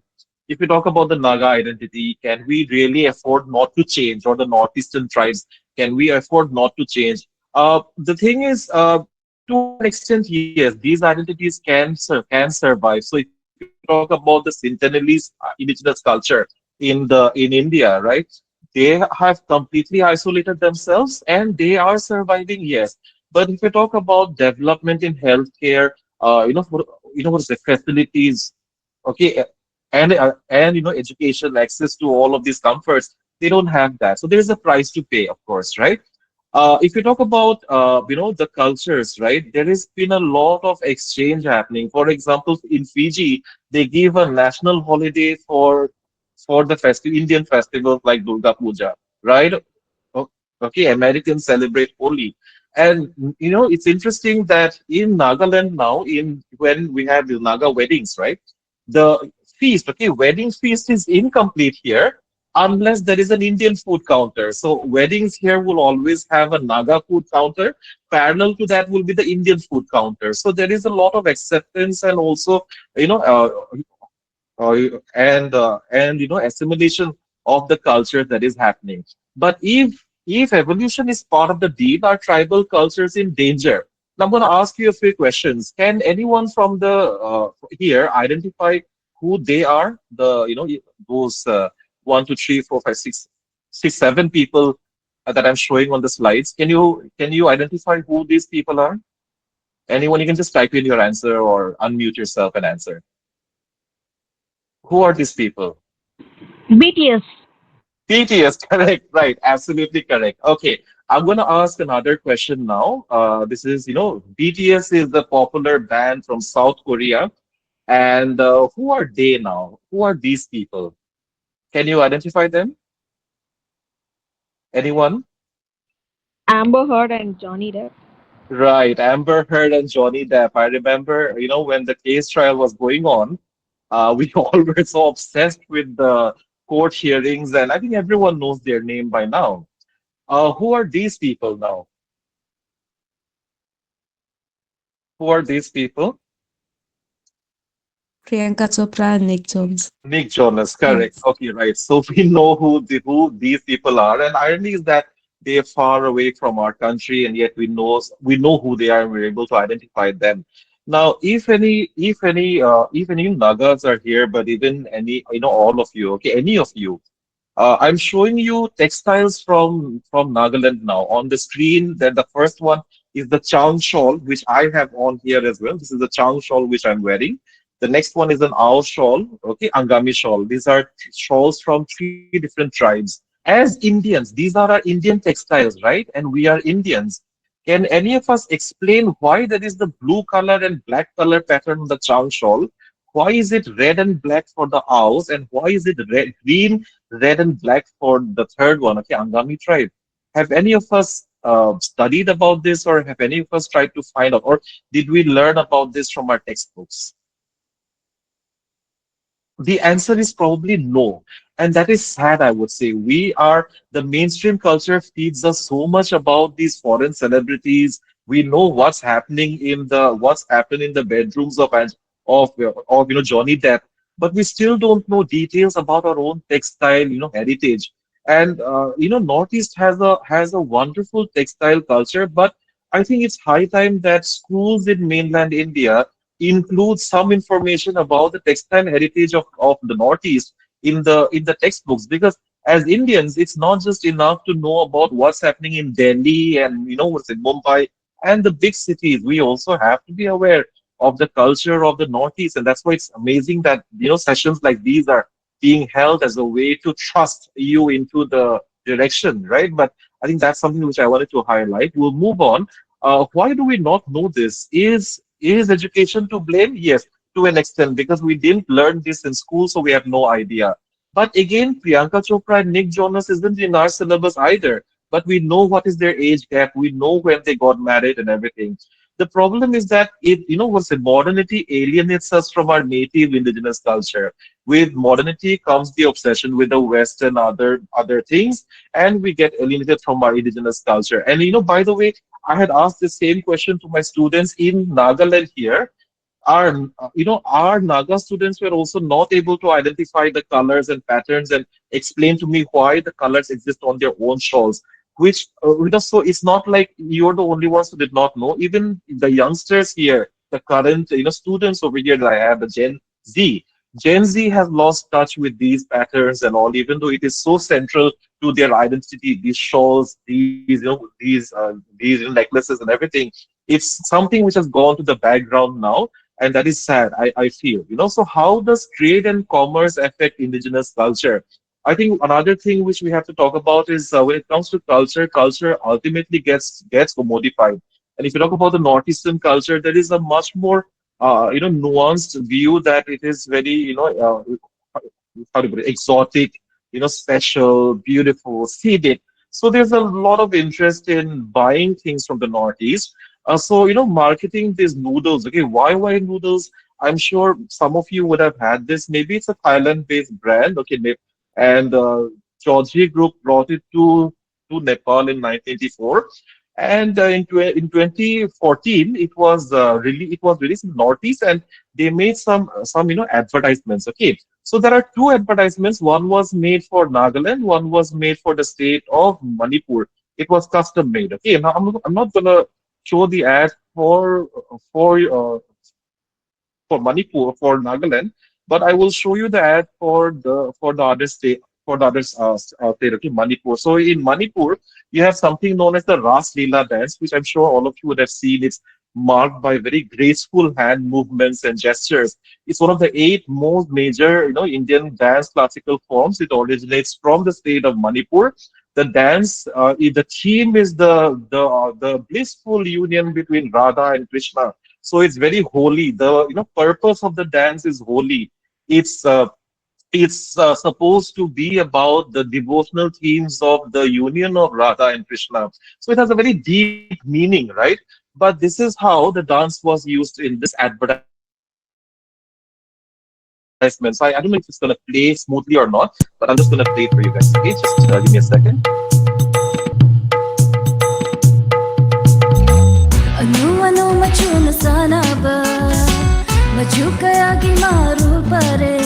If we talk about the Naga identity, can we really afford not to change, or the northeastern tribes, can we afford not to change? The thing is, to an extent, yes, these identities can survive. So if you talk about the Sentinelese indigenous culture in India, right? They have completely isolated themselves and they are surviving, yes. But if you talk about development in healthcare, what is the facilities, okay, and education, access to all of these comforts, they don't have that. So there is a price to pay, of course, right? If you talk about the cultures, right, there has been a lot of exchange happening. For example, in Fiji, they give a national holiday for the Indian festivals like Durga Puja, right? O- Okay, Americans celebrate Holi. And it's interesting that in Nagaland now, in when we have the Naga weddings, right? The feast, okay, wedding feast is incomplete here unless there is an Indian food counter. So weddings here will always have a Naga food counter. Parallel to that will be the Indian food counter. So there is a lot of acceptance and also, you know, uh, assimilation of the culture that is happening. But if evolution is part of the deal, are tribal cultures in danger? Now I'm going to ask you a few questions. Can anyone from the here identify who they are? Those 1, 2, 3, 4, 5, 6, 7 people that I'm showing on the slides. Can you identify who these people are? Anyone? You can just type in your answer or unmute yourself and answer. Who are these people? BTS. BTS, correct, right, absolutely correct. Okay, I'm going to ask another question now. This is, BTS is the popular band from South Korea, and who are they now? Who are these people? Can you identify them? Anyone? Amber Heard and Johnny Depp. Right, Amber Heard and Johnny Depp. I remember, when the case trial was going on, we all were so obsessed with the court hearings, and I think everyone knows their name by now. Who are these people now? Who are these people? Priyanka Chopra and Nick Jones. Nick Jonas, correct. Yes. Okay, right. So we know who these people are, and irony is that they are far away from our country, and yet we know who they are, and we're able to identify them. Now, if any Nagas are here, but even any, all of you, okay, any of you, I'm showing you textiles from Nagaland now. On the screen, that the first one is the Chang shawl, which I have on here as well. This is the Chang shawl which I'm wearing. The next one is an Ao shawl, okay, Angami shawl. These are shawls from 3 different tribes. As Indians, these are our Indian textiles, right? And we are Indians. Can any of us explain why there is the blue color and black color pattern on the Chang shawl? Why is it red and black for the Aos, and why is it green, red and black for the third one, okay, Angami tribe? Have any of us studied about this, or have any of us tried to find out, or did we learn about this from our textbooks? The answer is probably no. And that is sad, I would say. The mainstream culture feeds us so much about these foreign celebrities. We know what's happening in the bedrooms of Johnny Depp, but we still don't know details about our own textile, heritage. And Northeast has a wonderful textile culture, but I think it's high time that schools in mainland India include some information about the textile heritage of the Northeast in the textbooks, because as Indians, it's not just enough to know about what's happening in Delhi and what's in Mumbai and the big cities. We also have to be aware of the culture of the Northeast, and that's why it's amazing that sessions like these are being held as a way to trust you into the direction, right? But I think that's something which I wanted to highlight. We'll move on. Why do we not know this? Is education to blame? Yes, to an extent, because we didn't learn this in school, so we have no idea. But again, Priyanka Chopra and Nick Jonas isn't in our syllabus either. But we know what is their age gap. We know when they got married and everything. The problem is that what's it, modernity alienates us from our native indigenous culture. With modernity comes the obsession with the West and other things, and we get alienated from our indigenous culture. And by the way, I had asked the same question to my students in Nagaland here. Our Naga students were also not able to identify the colors and patterns and explain to me why the colors exist on their own shawls. Which so it's not like you're the only ones who did not know. Even the youngsters here, the current students over here that I have, the Z. Gen Z has lost touch with these patterns and all, even though it is so central to their identity. These shawls, these necklaces and everything. It's something which has gone to the background now, and that is sad. I feel. So how does trade and commerce affect indigenous culture? I think another thing which we have to talk about is when it comes to culture, culture ultimately gets commodified. And if you talk about the northeastern culture, there is a much more nuanced view that it is very how to put it, exotic, special, beautiful, scenic. So there's a lot of interest in buying things from the Northeast. So marketing these noodles. Okay, why noodles? I'm sure some of you would have had this. Maybe it's a Thailand-based brand. Okay, and Chaudhary Group brought it to Nepal in 1984. And in 2014, it was released in Northeast, and they made some advertisements. Okay, so there are two advertisements. One was made for Nagaland, one was made for the state of Manipur. It was custom made. Okay, now I'm not gonna show the ad for Manipur, for Nagaland, but I will show you the ad for the other state, for the other state, okay, Manipur. So in Manipur, you have something known as the Ras Leela dance, which I'm sure all of you would have seen. It's marked by very graceful hand movements and gestures. It's one of the eight most major, Indian dance classical forms. It originates from the state of Manipur. The dance, the theme is the blissful union between Radha and Krishna. So it's very holy. The purpose of the dance is holy. It's uh, it's supposed to be about the devotional themes of the union of Radha and Krishna. So it has a very deep meaning, right? But this is how the dance was used in this advertisement. So I don't know if it's going to play smoothly or not, but I'm just going to play it for you guys. Okay, just give me a second. Anu anu machuna sanaba machukayagi maru pare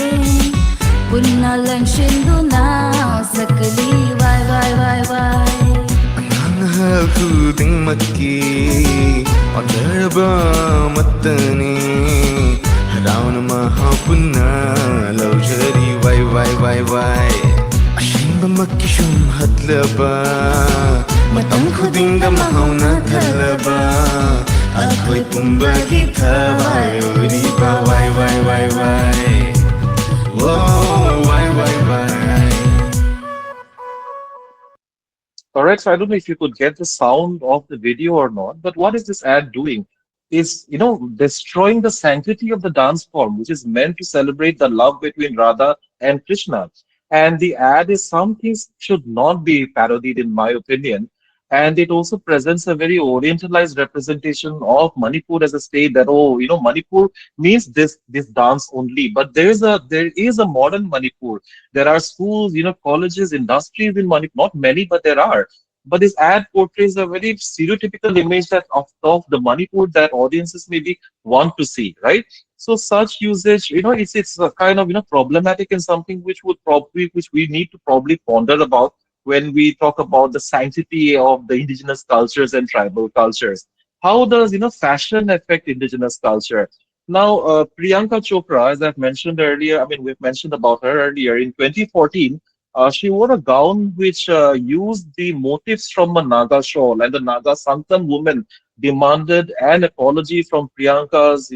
punnalan shinduna sakali vai Nangahal kuding maki Odarba matani Harauna mahapunna Laujari vai Ashimba maki shum hatlaba Matang kuding da mahauna thalaba Akoy pumbagi thawai Uriba vai Whoa, vai All right, so I don't know if you could get the sound of the video or not, but what is this ad doing? Is, destroying the sanctity of the dance form, which is meant to celebrate the love between Radha and Krishna. And the ad is some things should not be parodied, in my opinion. And it also presents a very orientalized representation of Manipur as a state that, oh, Manipur means this dance only. But there is a modern Manipur. There are schools, colleges, industries in Manipur. Not many, but there are. But this ad portrays a very stereotypical image that of the Manipur that audiences maybe want to see, right? So such usage, it's a kind of problematic, and something which we need to probably ponder about when we talk about the sanctity of the indigenous cultures and tribal cultures. How does fashion affect indigenous culture? Now, Priyanka Chopra, as I've mentioned earlier, I mean we've mentioned about her earlier. In 2014, she wore a gown which used the motifs from a Naga shawl, and the Naga Santam woman demanded an apology from Priyanka's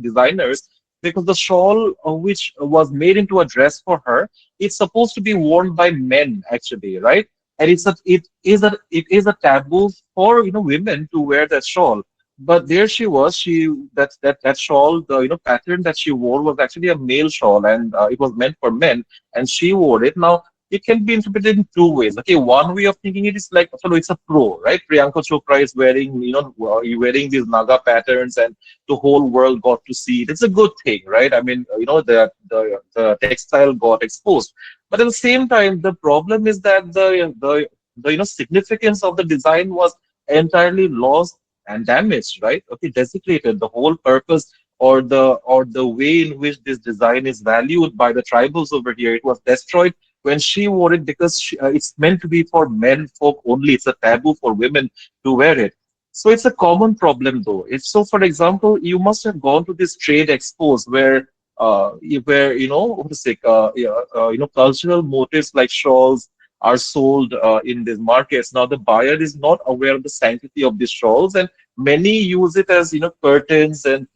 designers, because the shawl, which was made into a dress for her, it's supposed to be worn by men actually, right? And it is a taboo for women to wear that shawl. But there she was. That shawl, the pattern that she wore was actually a male shawl, and it was meant for men, and she wore it. Now, it can be interpreted in two ways. Okay, one way of thinking it is like, so it's a pro, right? Priyanka Chopra is wearing, wearing these Naga patterns, and the whole world got to see it. It's a good thing, right? I mean, the textile got exposed, but at the same time, the problem is that the significance of the design was entirely lost and damaged, right? Okay, desecrated. The whole purpose or the way in which this design is valued by the tribals over here, it was destroyed when she wore it because it's meant to be for men folk only. It's a taboo for women to wear it. So it's a common problem, though. If so, for example, you must have gone to this trade expos where what to say, cultural motifs like shawls are sold in these markets. Now the buyer is not aware of the sanctity of these shawls, and many use it as curtains and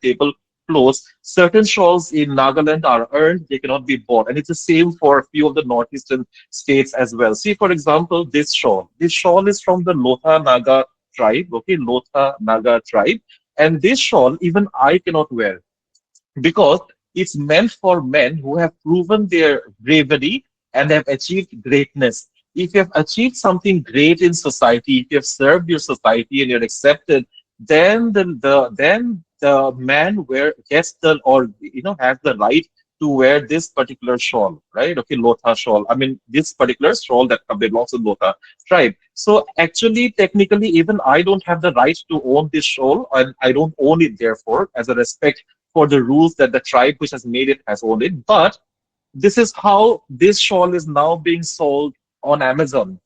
table clothes. Certain shawls in Nagaland are earned; they cannot be bought, and it's the same for a few of the northeastern states as well. See, for example, this shawl. This shawl is from the Lotha Naga tribe. Okay, Lotha Naga tribe, and this shawl even I cannot wear because it's meant for men who have proven their bravery and have achieved greatness. If you have achieved something great in society, if you have served your society and you're accepted, then the man wear gets the or has the right to wear this particular shawl, right? Okay, Lotha shawl. I mean, this particular shawl that belongs to Lotha tribe. So actually, technically, even I don't have the right to own this shawl, and I don't own it. Therefore, as a respect for the rules that the tribe which has made it has owned it. But this is how this shawl is now being sold on Amazon.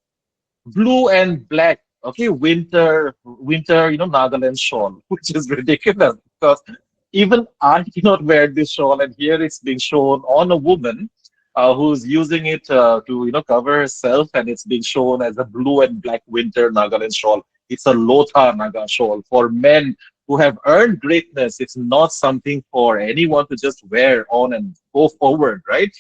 Blue and black, okay, winter, Nagaland shawl, which is ridiculous because even I cannot wear this shawl, and here it's being shown on a woman who's using it to cover herself, and it's being shown as a blue and black winter Nagaland shawl. It's a Lotha Naga shawl for men who have earned greatness. It's not something for anyone to just wear on and go forward, right?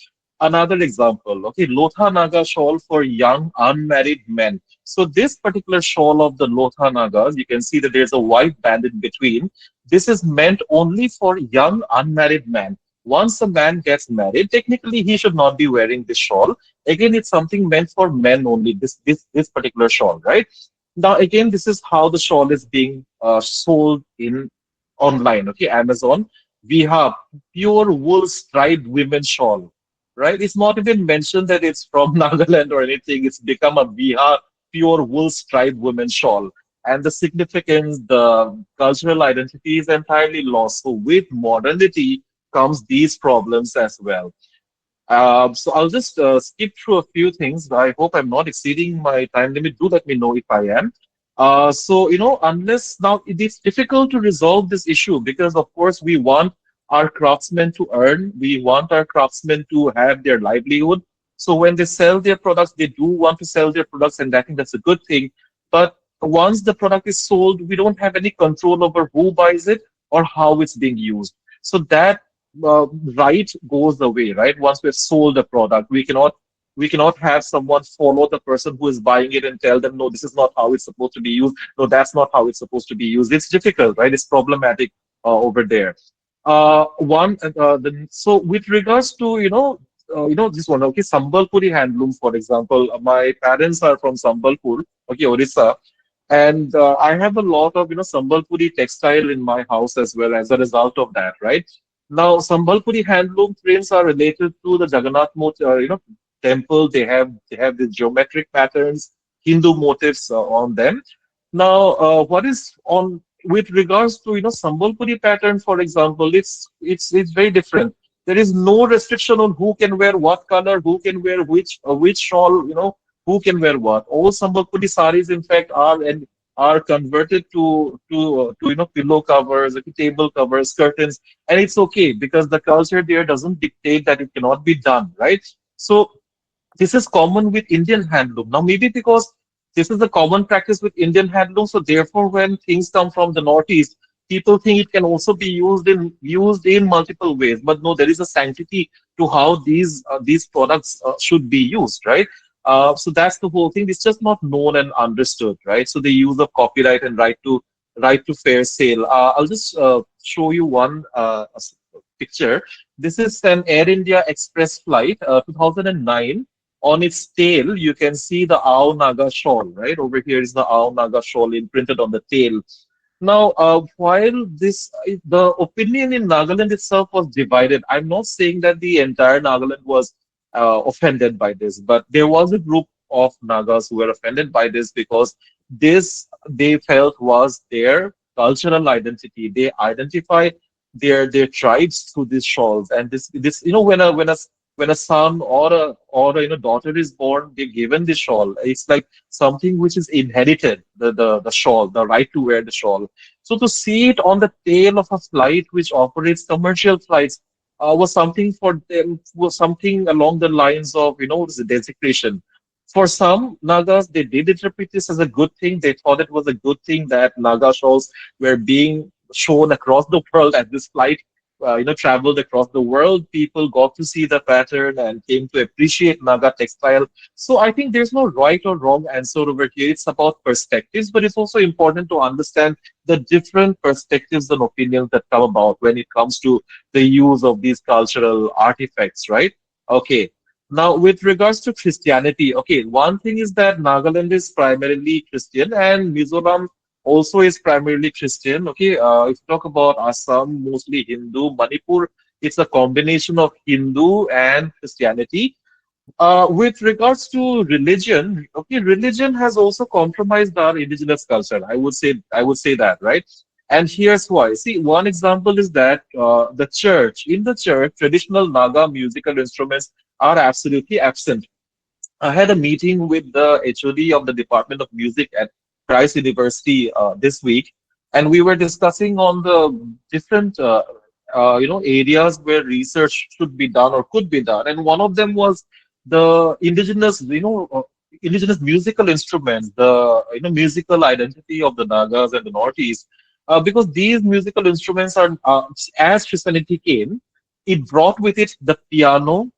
Another example, okay, Lotha Naga shawl for young unmarried men. So this particular shawl of the Lotha Nagas, you can see that there's a white band in between. This is meant only for young unmarried men. Once a man gets married, technically he should not be wearing this shawl. Again, it's something meant for men only. This particular shawl, right? Now, again, this is how the shawl is being sold in online. Okay, Amazon. We have pure wool striped women shawl, right? It's not even mentioned that it's from Nagaland or anything. It's become a Bihar pure wool striped women shawl. And the significance, the cultural identity is entirely lost. So with modernity comes these problems as well. So I'll just skip through a few things. I hope I'm not exceeding my time limit. Do let me know if I am. Unless now it is difficult to resolve this issue because, of course, we want our craftsmen to earn. We want our craftsmen to have their livelihood. So when they sell their products, they do want to sell their products, and I think that's a good thing. But once the product is sold, we don't have any control over who buys it or how it's being used. So that right goes away, right? Once we've sold a product, we cannot have someone follow the person who is buying it and tell them, no, this is not how it's supposed to be used. No, that's not how it's supposed to be used. It's difficult, right? It's problematic over there. So with regards to this one, okay, Sambalpuri handloom, for example. My parents are from Sambalpur, okay, Orissa, and I have a lot of Sambalpuri textile in my house as well as a result of that, right? Now, Sambalpuri handloom prints are related to the Jagannath temple. They have these geometric patterns, Hindu motifs on them. Now, what is on with regards to Sambalpuri pattern, for example, it's very different. There is no restriction on who can wear what color, who can wear which shawl, who can wear what. All Sambalpuri saris, in fact, are converted to pillow covers, okay, table covers, curtains, and it's okay because the culture there doesn't dictate that it cannot be done, right? So this is common with Indian handloom. Now, maybe because this is a common practice with Indian handloom, so therefore, when things come from the Northeast, people think it can also be used in multiple ways. But no, there is a sanctity to how these products should be used, right? So that's the whole thing. It's just not known and understood, right? So the use of copyright and right to fair sale. I'll just show you one picture. This is an Air India Express flight, 2009. On its tail, you can see the Ao Naga shawl, right? Over here is the Ao Naga shawl imprinted on the tail. Now, while the opinion in Nagaland itself was divided, I'm not saying that the entire Nagaland was offended by this, but there was a group of Nagas who were offended by this because this they felt was their cultural identity. They identify their tribes through these shawls, and this when a son or a daughter is born, they're given the shawl. It's like something which is inherited, the shawl, the right to wear the shawl. So to see it on the tail of a flight which operates commercial flights was something for them, was something along the lines of, what is the desecration. For some Nagas, they did interpret this as a good thing. They thought it was a good thing that Naga shawls were being shown across the world as this flight traveled across the world. People got to see the pattern and came to appreciate Naga textile. So I think there's no right or wrong answer over here. It's about perspectives, but it's also important to understand the different perspectives and opinions that come about when it comes to the use of these cultural artifacts, right? Okay. Now, with regards to Christianity, okay, one thing is that Nagaland is primarily Christian and Mizoram also is primarily Christian. Okay, if you talk about Assam, mostly Hindu. Manipur, it's a combination of Hindu and Christianity. With regards to religion, okay, religion has also compromised our indigenous culture. I would say that, right? And here's why. See, one example is that in the church, traditional Naga musical instruments are absolutely absent. I had a meeting with the HOD of the Department of Music at Christ University this week, and we were discussing on the different areas where research should be done or could be done, and one of them was the indigenous musical instruments, the musical identity of the Nagas and the Northeast, because these musical instruments are as Christianity came, it brought with it the piano,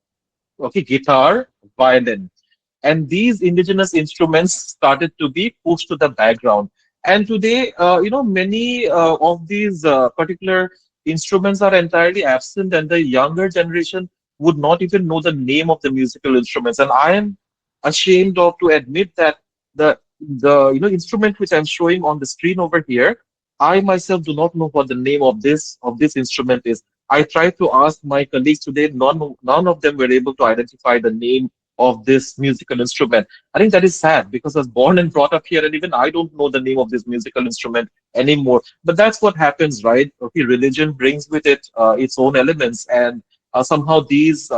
okay, guitar, violin, and these indigenous instruments started to be pushed to the background. And today, many of these particular instruments are entirely absent, and the younger generation would not even know the name of the musical instruments. And I am ashamed of to admit that the instrument which I'm showing on the screen over here, I myself do not know what the name of this instrument is. I tried to ask my colleagues today, none of them were able to identify the name of this musical instrument. I think that is sad because I was born and brought up here, and even I don't know the name of this musical instrument anymore. But that's what happens, right? Okay, religion brings with it its own elements, and somehow this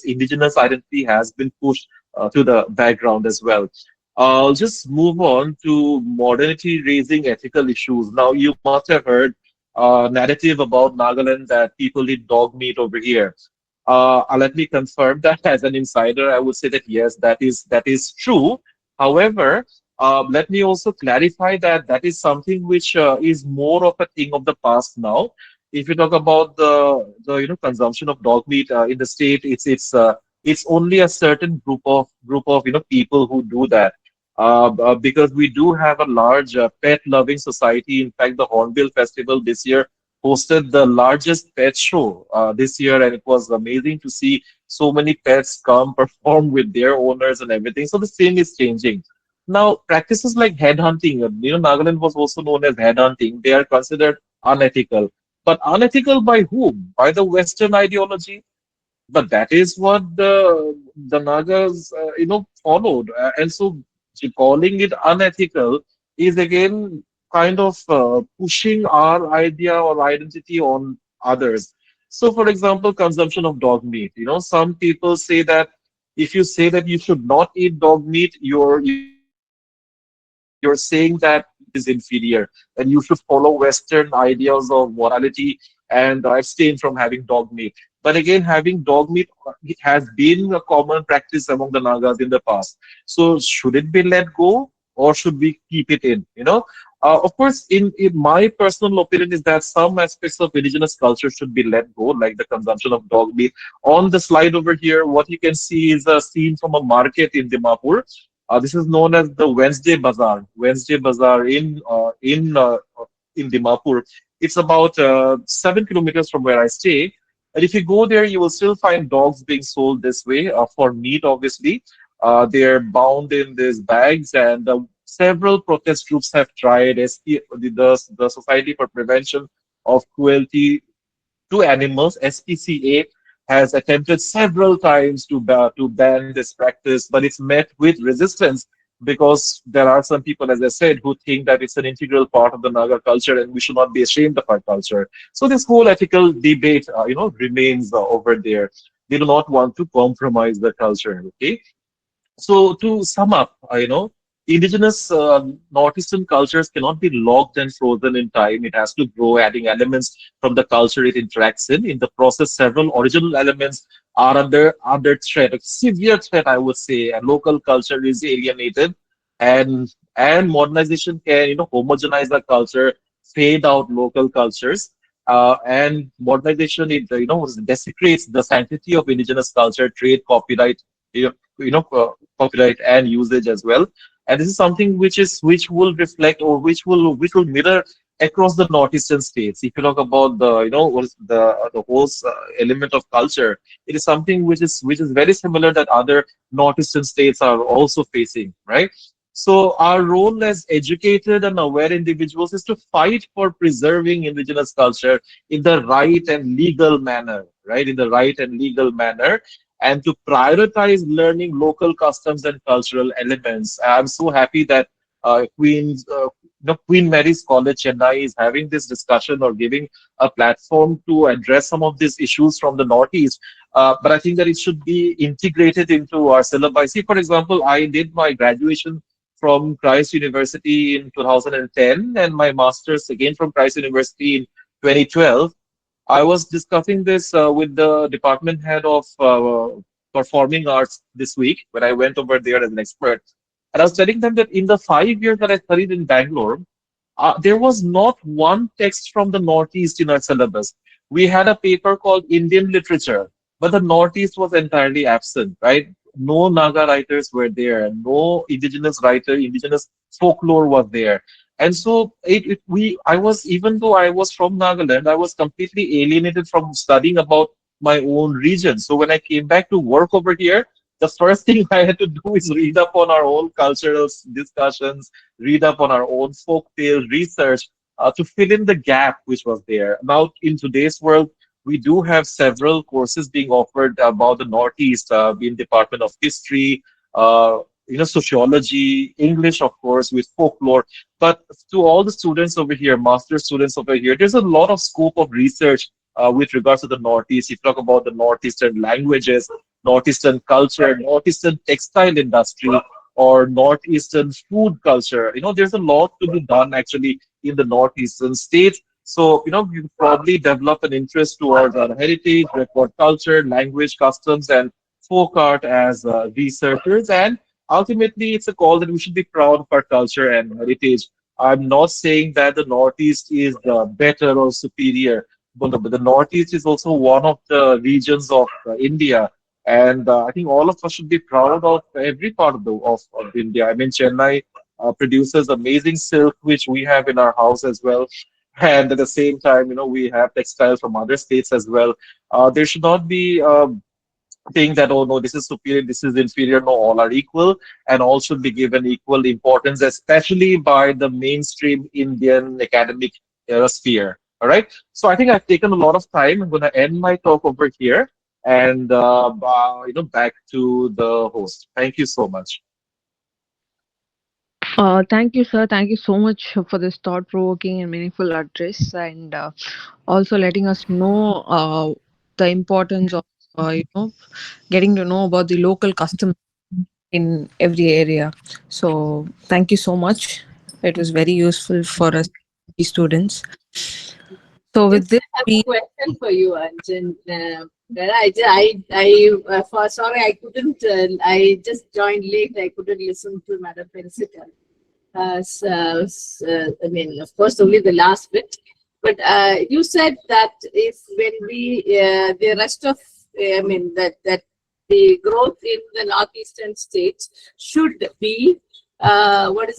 indigenous identity has been pushed to the background as well. I'll just move on to modernity raising ethical issues. Now, you must have heard narrative about Nagaland that people eat dog meat over here. Let me confirm that as an insider. I would say that yes, that is true. However, let me also clarify that that is something which is more of a thing of the past now. If you talk about the consumption of dog meat in the state, it's only a certain group of people who do that. Because we do have a large pet loving society. In fact, the Hornbill Festival this year hosted the largest pet show this year, and it was amazing to see so many pets come perform with their owners and everything. So the same is changing. Now, practices like headhunting, Nagaland was also known as headhunting. They are considered unethical. But unethical by whom? By the Western ideology? But that is what the Nagas followed, and so calling it unethical is again kind of pushing our idea or identity on others. So, for example, consumption of dog meat. Some people say that if you say that you should not eat dog meat, you're saying that is inferior, and you should follow Western ideas of morality and abstain from having dog meat. But again, having dog meat, it has been a common practice among the Nagas in the past. So should it be let go or should we keep it in? Of course, in my personal opinion is that some aspects of indigenous culture should be let go, like the consumption of dog meat. On the slide over here, what you can see is a scene from a market in Dimapur. This is known as the Wednesday Bazaar. Wednesday Bazaar in Dimapur. It's about 7 kilometers from where I stay. And if you go there, you will still find dogs being sold this way for meat, obviously. They're bound in these bags, and several protest groups have tried. The Society for Prevention of Cruelty to Animals, SPCA, has attempted several times to ban this practice, but it's met with resistance because there are some people, as I said, who think that it's an integral part of the Naga culture and we should not be ashamed of our culture. So this whole ethical debate, remains over there. They do not want to compromise the culture. Okay, so to sum up, indigenous northeastern cultures cannot be locked and frozen in time. It has to grow, adding elements from the culture it interacts in. In the process, several original elements are under threat, a severe threat, I would say. And local culture is alienated, and modernization can homogenize the culture, fade out local cultures. And modernization, it desecrates the sanctity of indigenous culture, trade, copyright, copyright and usage as well. And this is something which will reflect, or which will mirror across the northeastern states. If you talk about the what is the whole element of culture, it is something which is very similar that other northeastern states are also facing, right? So our role as educated and aware individuals is to fight for preserving indigenous culture in the right and legal manner, right? In the right and legal manner, and to prioritize learning local customs and cultural elements. I'm so happy that Queen Mary's College, Chennai, is having this discussion or giving a platform to address some of these issues from the Northeast. But I think that it should be integrated into our syllabi. See, for example, I did my graduation from Christ University in 2010 and my master's again from Christ University in 2012. I was discussing this with the department head of performing arts this week when I went over there as an expert. And I was telling them that in the 5 years that I studied in Bangalore, there was not one text from the Northeast in our syllabus. We had a paper called Indian Literature, but the Northeast was entirely absent, right? No Naga writers were there, no indigenous folklore was there. And so I was, even though I was from Nagaland, I was completely alienated from studying about my own region. So when I came back to work over here, the first thing I had to do is read up on our own cultural discussions, read up on our own folk tales, research to fill in the gap which was there. Now, in today's world, we do have several courses being offered about the Northeast in Department of History, sociology, English, of course, with folklore. But to all the students over here, master students over here, there's a lot of scope of research with regards to the Northeast. You talk about the Northeastern languages, Northeastern culture, Northeastern textile industry, or Northeastern food culture. There's a lot to be done actually in the Northeastern states. So, you probably develop an interest towards our heritage, record culture, language, customs, and folk art as researchers. And ultimately, it's a call that we should be proud of our culture and heritage. I'm not saying that the Northeast is better or superior, but the Northeast is also one of the regions of India. And I think all of us should be proud of every part of India. I mean, Chennai produces amazing silk, which we have in our house as well. And at the same time, we have textiles from other states as well. There should not be think that, oh no, this is superior, this is inferior. No, all are equal and all should be given equal importance, especially by the mainstream Indian academic sphere. All right. So I think I've taken a lot of time. I'm going to end my talk over here and back to the host. Thank you so much. Thank you, sir. Thank you so much for this thought-provoking and meaningful address, and also letting us know the importance of getting to know about the local customs in every area. So, thank you so much. It was very useful for us students. So, with this, I have a question for you, Anjan. Sorry, I couldn't. I just joined late. I couldn't listen to Madam Felicita. I mean, of course, only the last bit. But you said that if when the rest of, that the growth in the northeastern states should be, with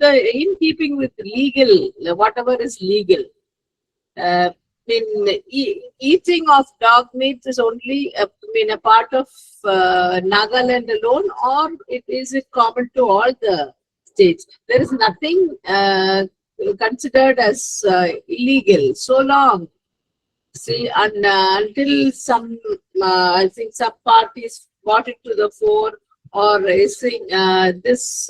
in keeping with legal, whatever is legal, eating of dog meat is only a part of Nagaland alone, or is it common to all the states? There is nothing considered as illegal so long. See, and until some, I think some parties brought it to the fore, or is saying this,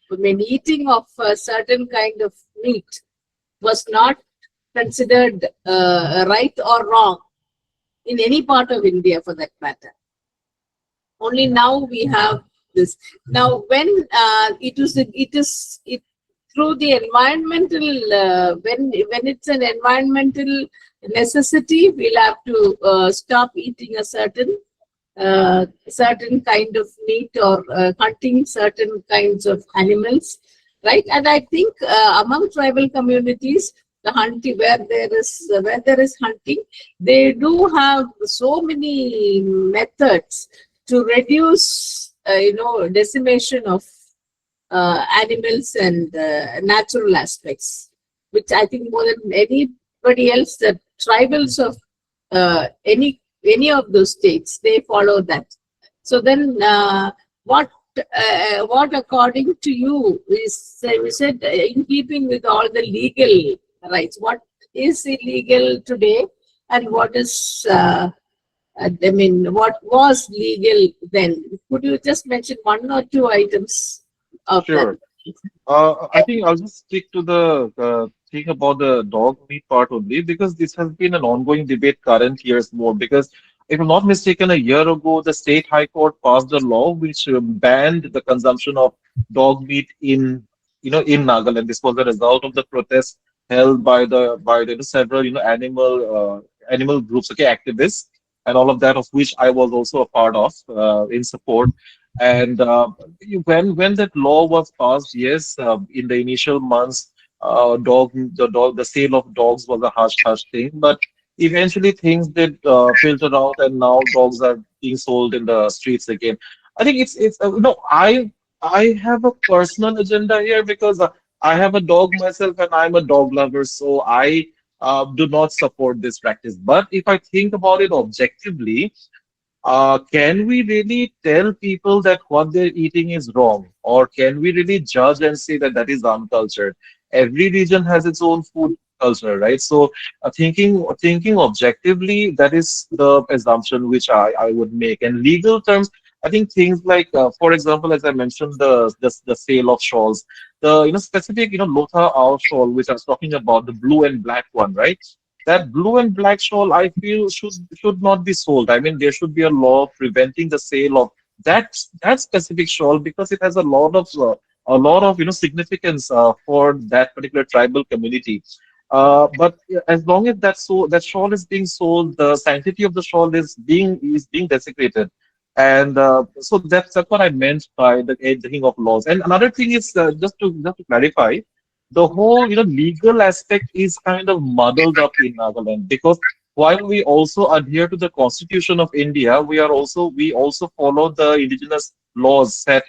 eating of a certain kind of meat was not considered right or wrong in any part of India for that matter. Only now we have this. Now, when it through the environmental, when it's an environmental necessity, we'll have to stop eating a certain kind of meat, or hunting certain kinds of animals, right? And I think among tribal communities, the hunting, where there is hunting, they do have so many methods to reduce decimation of animals and natural aspects, which I think more than anybody else, the tribals of any of those states, they follow that. So then what according to you is, we said, in keeping with all the legal rights, what is illegal today, and what is what was legal then? Could you just mention one or two items of Sure. that? I think I'll just stick to the thing about the dog meat part only, because this has been an ongoing debate current years more. Because if I'm not mistaken, a year ago, the state high court passed a law which banned the consumption of dog meat in Nagaland. This was a result of the protest held by the several animal groups, okay, activists, and all of that, of which I was also a part of in support. And when that law was passed, yes, in the initial months, the sale of dogs was a hush thing. But eventually things did filter out, and now dogs are being sold in the streets again. I think it's I have a personal agenda here, because I have a dog myself and I'm a dog lover, so I do not support this practice. But if I think about it objectively, can we really tell people that what they're eating is wrong? Or can we really judge and say that that is uncultured? Every region has its own food culture, right? So, thinking objectively, that is the assumption which I would make. And legal terms, I think things like, for example, as I mentioned, the sale of shawls, the specific Lotha owl shawl, which I was talking about, the blue and black one, right? That blue and black shawl, I feel, should not be sold. I mean, there should be a law preventing the sale of that specific shawl, because it has a lot of significance for that particular tribal community. But as long as that shawl is being sold, the sanctity of the shawl is being desecrated. And so that's what I meant by the thing of laws. And another thing is, just to clarify, the whole legal aspect is kind of muddled up in Nagaland, because while we also adhere to the Constitution of India, we also follow the indigenous laws that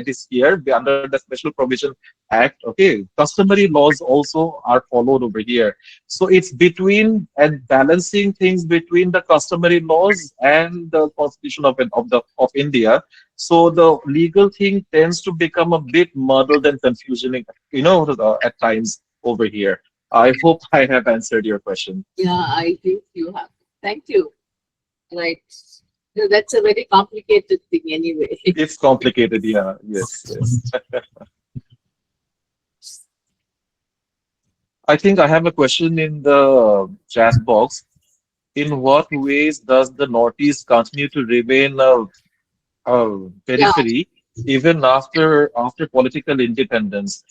is here under the Special Provision Act. Okay, customary laws also are followed over here. So it's between and balancing things between the customary laws and the Constitution of India. So the legal thing tends to become a bit muddled and confusing, at times over here. I hope I have answered your question. Yeah, I think you have. Thank you. Right. No, that's a very complicated thing anyway. It's complicated, yeah. Yes, yes. I think I have a question in the chat box. In what ways does the Northeast continue to remain a Yeah. periphery even after political independence?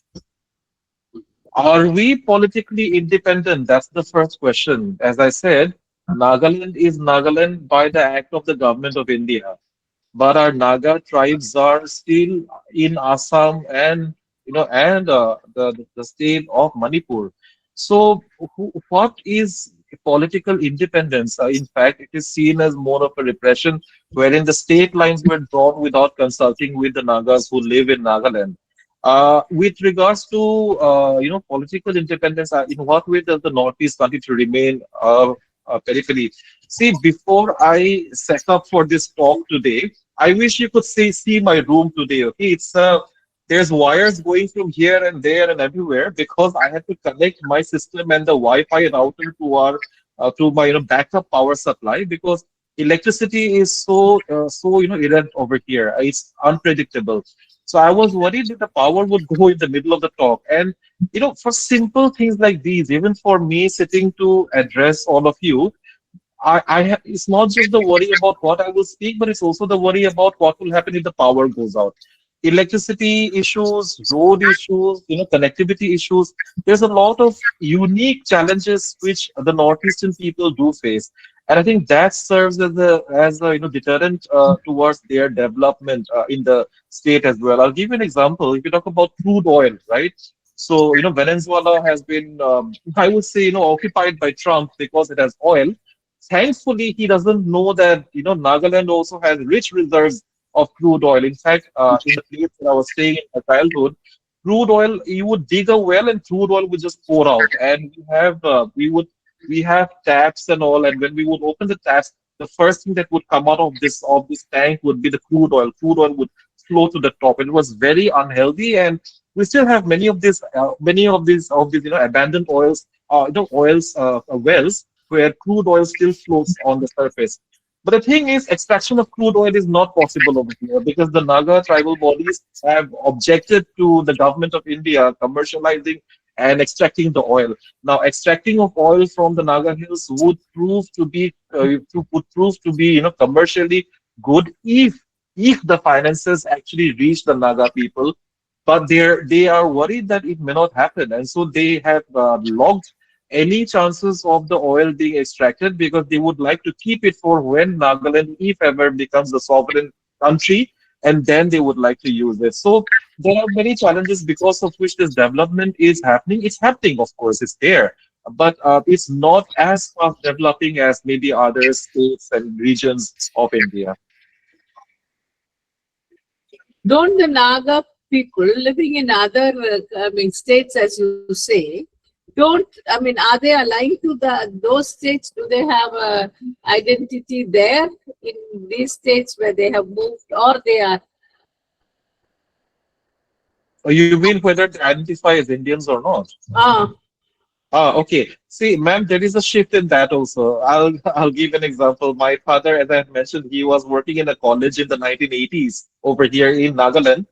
Are we politically independent? That's the first question. As I said, Nagaland is Nagaland by the act of the government of India, but our Naga tribes are still in Assam and the state of Manipur. So, what is political independence? In fact, it is seen as more of a repression, wherein the state lines were drawn without consulting with the Nagas who live in Nagaland. With regards to political independence, in what way does the Northeast continue to remain periphery? See, before I set up for this talk today, I wish you could see my room today. Okay, it's there's wires going from here and there and everywhere because I had to connect my system and the Wi-Fi router to our to my backup power supply because electricity is so errant over here. It's unpredictable. So I was worried that the power would go in the middle of the talk. And for simple things like these, even for me sitting to address all of you, it's not just the worry about what I will speak, but it's also the worry about what will happen if the power goes out. Electricity issues, road issues, connectivity issues. There's a lot of unique challenges which the northeastern people do face, and I think that serves as a deterrent towards their development in the state as well. I'll give you an example. If you talk about crude oil, right? So Venezuela has been, I would say, occupied by Trump because it has oil. Thankfully, he doesn't know that Nagaland also has rich reserves of crude oil. In fact, in the place where I was staying in my childhood, crude oil you would dig a well and crude oil would just pour out, and we have taps and all, and when we would open the taps, the first thing that would come out of this tank would be the crude oil. Crude oil would flow to the top. It was very unhealthy, and we still have many of these abandoned wells where crude oil still floats on the surface. But the thing is, extraction of crude oil is not possible over here because the Naga tribal bodies have objected to the government of India commercializing and extracting the oil. Now, extracting of oil from the Naga hills would prove to be commercially good if the finances actually reach the Naga people, but they are worried that it may not happen, and so they have logged any chances of the oil being extracted because they would like to keep it for when Nagaland, if ever, becomes a sovereign country, and then they would like to use it. So there are many challenges because of which this development is happening. It's happening, of course, it's there, but it's not as fast developing as maybe other states and regions of India. Don't the Naga people living in other, states, as you say, are they aligned to those states? Do they have a identity there in these states where they have moved, or they are? You mean whether they identify as Indians or not? Ah, Okay. See, ma'am, there is a shift in that also. I'll give an example. My father, as I had mentioned, he was working in a college in the 1980s over here in Nagaland.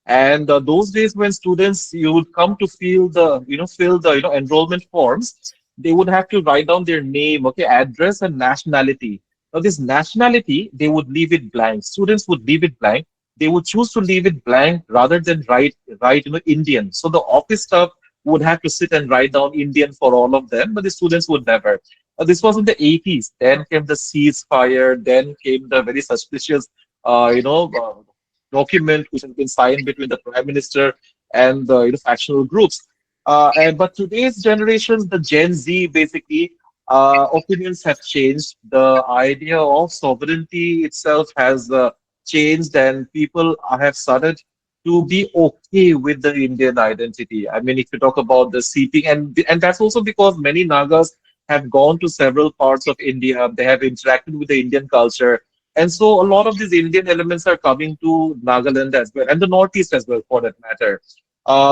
And those days when students you would come to fill the enrollment forms, they would have to write down their name, okay, address and nationality. Now this nationality, they would leave it blank. Students would leave it blank. They would choose to leave it blank rather than write Indian. So the office staff would have to sit and write down Indian for all of them, but the students would never. This was in the 80s. Then came the ceasefire. Then came the very suspicious, uh, you know, uh, document which has been signed between the prime minister and the factional groups. But today's generations, the Gen Z, basically, opinions have changed. The idea of sovereignty itself has changed, and people have started to be okay with the Indian identity. I mean, if you talk about the seeping, and that's also because many Nagas have gone to several parts of India. They have interacted with the Indian culture, and so a lot of these Indian elements are coming to Nagaland as well, and the Northeast as well, for that matter.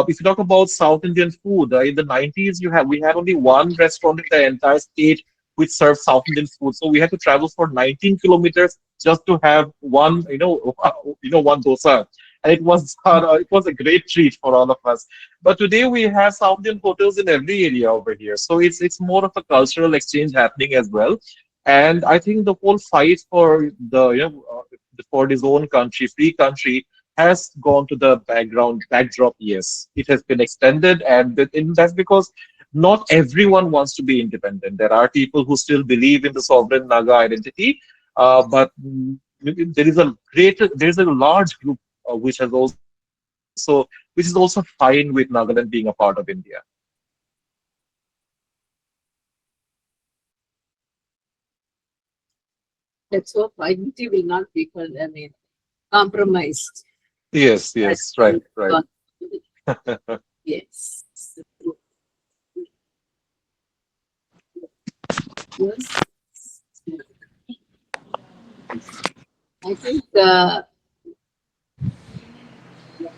If you talk about South Indian food, in the 90s, we had only one restaurant in the entire state which served South Indian food. So we had to travel for 19 kilometers just to have one, one dosa, and it was a great treat for all of us. But today we have South Indian hotels in every area over here, so it's more of a cultural exchange happening as well. And I think the whole fight for for his own country, free country, has gone to the backdrop. Yes, it has been extended, and that's because not everyone wants to be independent. There are people who still believe in the sovereign Naga identity, but there is a large group which is also fine with Nagaland being a part of India. let's hope identity will not be compromised. Yes, That yes, right, right. Yes. Yes. I think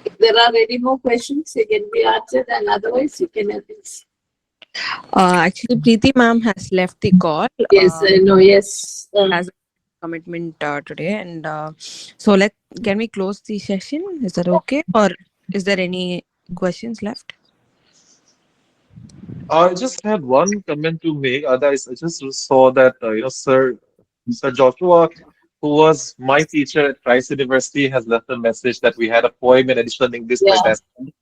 if there are any more questions, they can be answered, and otherwise, you can at least. Actually, Preeti ma'am has left the call. Yes, I know. Yes. Has a commitment today, and so let can we close the session? Is that okay, or is there any questions left? I just had one comment to make. I just saw that Sir Joshua, who was my teacher at Christ University, has left a message that we had a poem in additional English by Yeah. Desmond.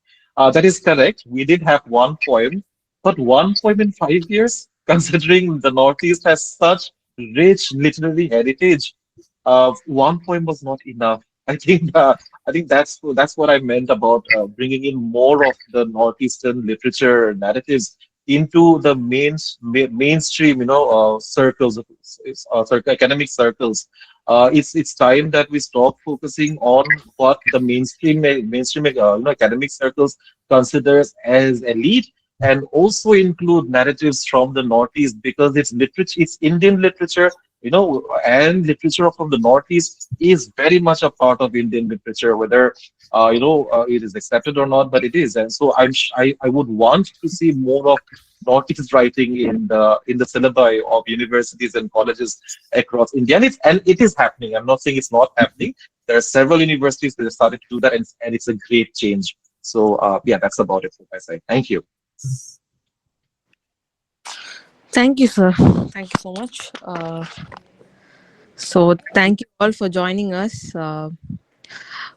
That is correct. We did have one poem, but one poem in 5 years, considering the Northeast has such rich literary heritage, one poem was not enough. I think that's what I meant about bringing in more of the Northeastern literature narratives into the mainstream, circles of academic circles. It's time that we stop focusing on what the mainstream academic circles considers as elite, and also include narratives from the Northeast, because it's literature, it's Indian literature, and literature from the Northeast is very much a part of Indian literature, whether it is accepted or not, but it is. And so I would want to see more of Northeast writing in the syllabi of universities and colleges across India, and it is happening. I'm not saying it's not happening. There are several universities that have started to do that, and it's a great change. So yeah, that's about it from my side. Thank you. Thank you, sir. Thank you so much. So thank you all for joining us.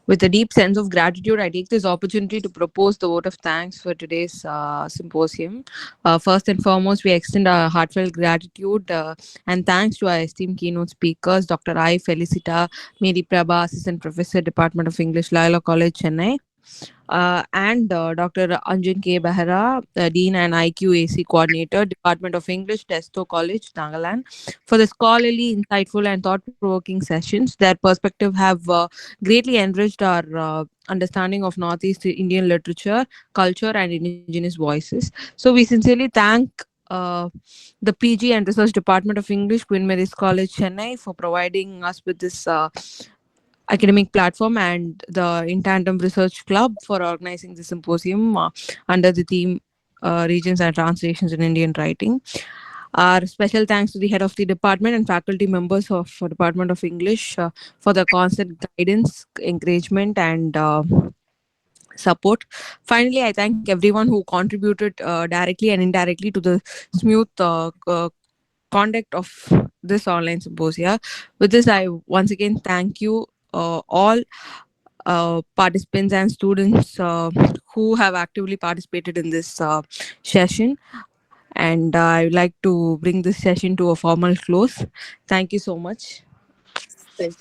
With a deep sense of gratitude, I take this opportunity to propose the vote of thanks for today's symposium. First and foremost, we extend our heartfelt gratitude and thanks to our esteemed keynote speakers, Dr. I. Felicita, Mary Praba, Assistant Professor, Department of English, Loyala College, Chennai, and Dr. Anjan K Behera, Dean and IQAC Coordinator, Department of English, Tetso College, Nagaland, for the scholarly, insightful, and thought-provoking sessions. Their perspective have greatly enriched our understanding of Northeast Indian literature, culture, and indigenous voices. So we sincerely thank uh, the PG and Research Department of English, Queen Mary's College, Chennai, for providing us with this academic platform, and the In Tandem Research Club for organizing the symposium under the theme Regions and Translations in Indian Writing. Our special thanks to the head of the department and faculty members of Department of English for the constant guidance, encouragement, and support. Finally, I thank everyone who contributed directly and indirectly to the smooth conduct of this online symposia. With this, I once again thank you all participants and students who have actively participated in this session. And I would like to bring this session to a formal close. Thank you so much. Thank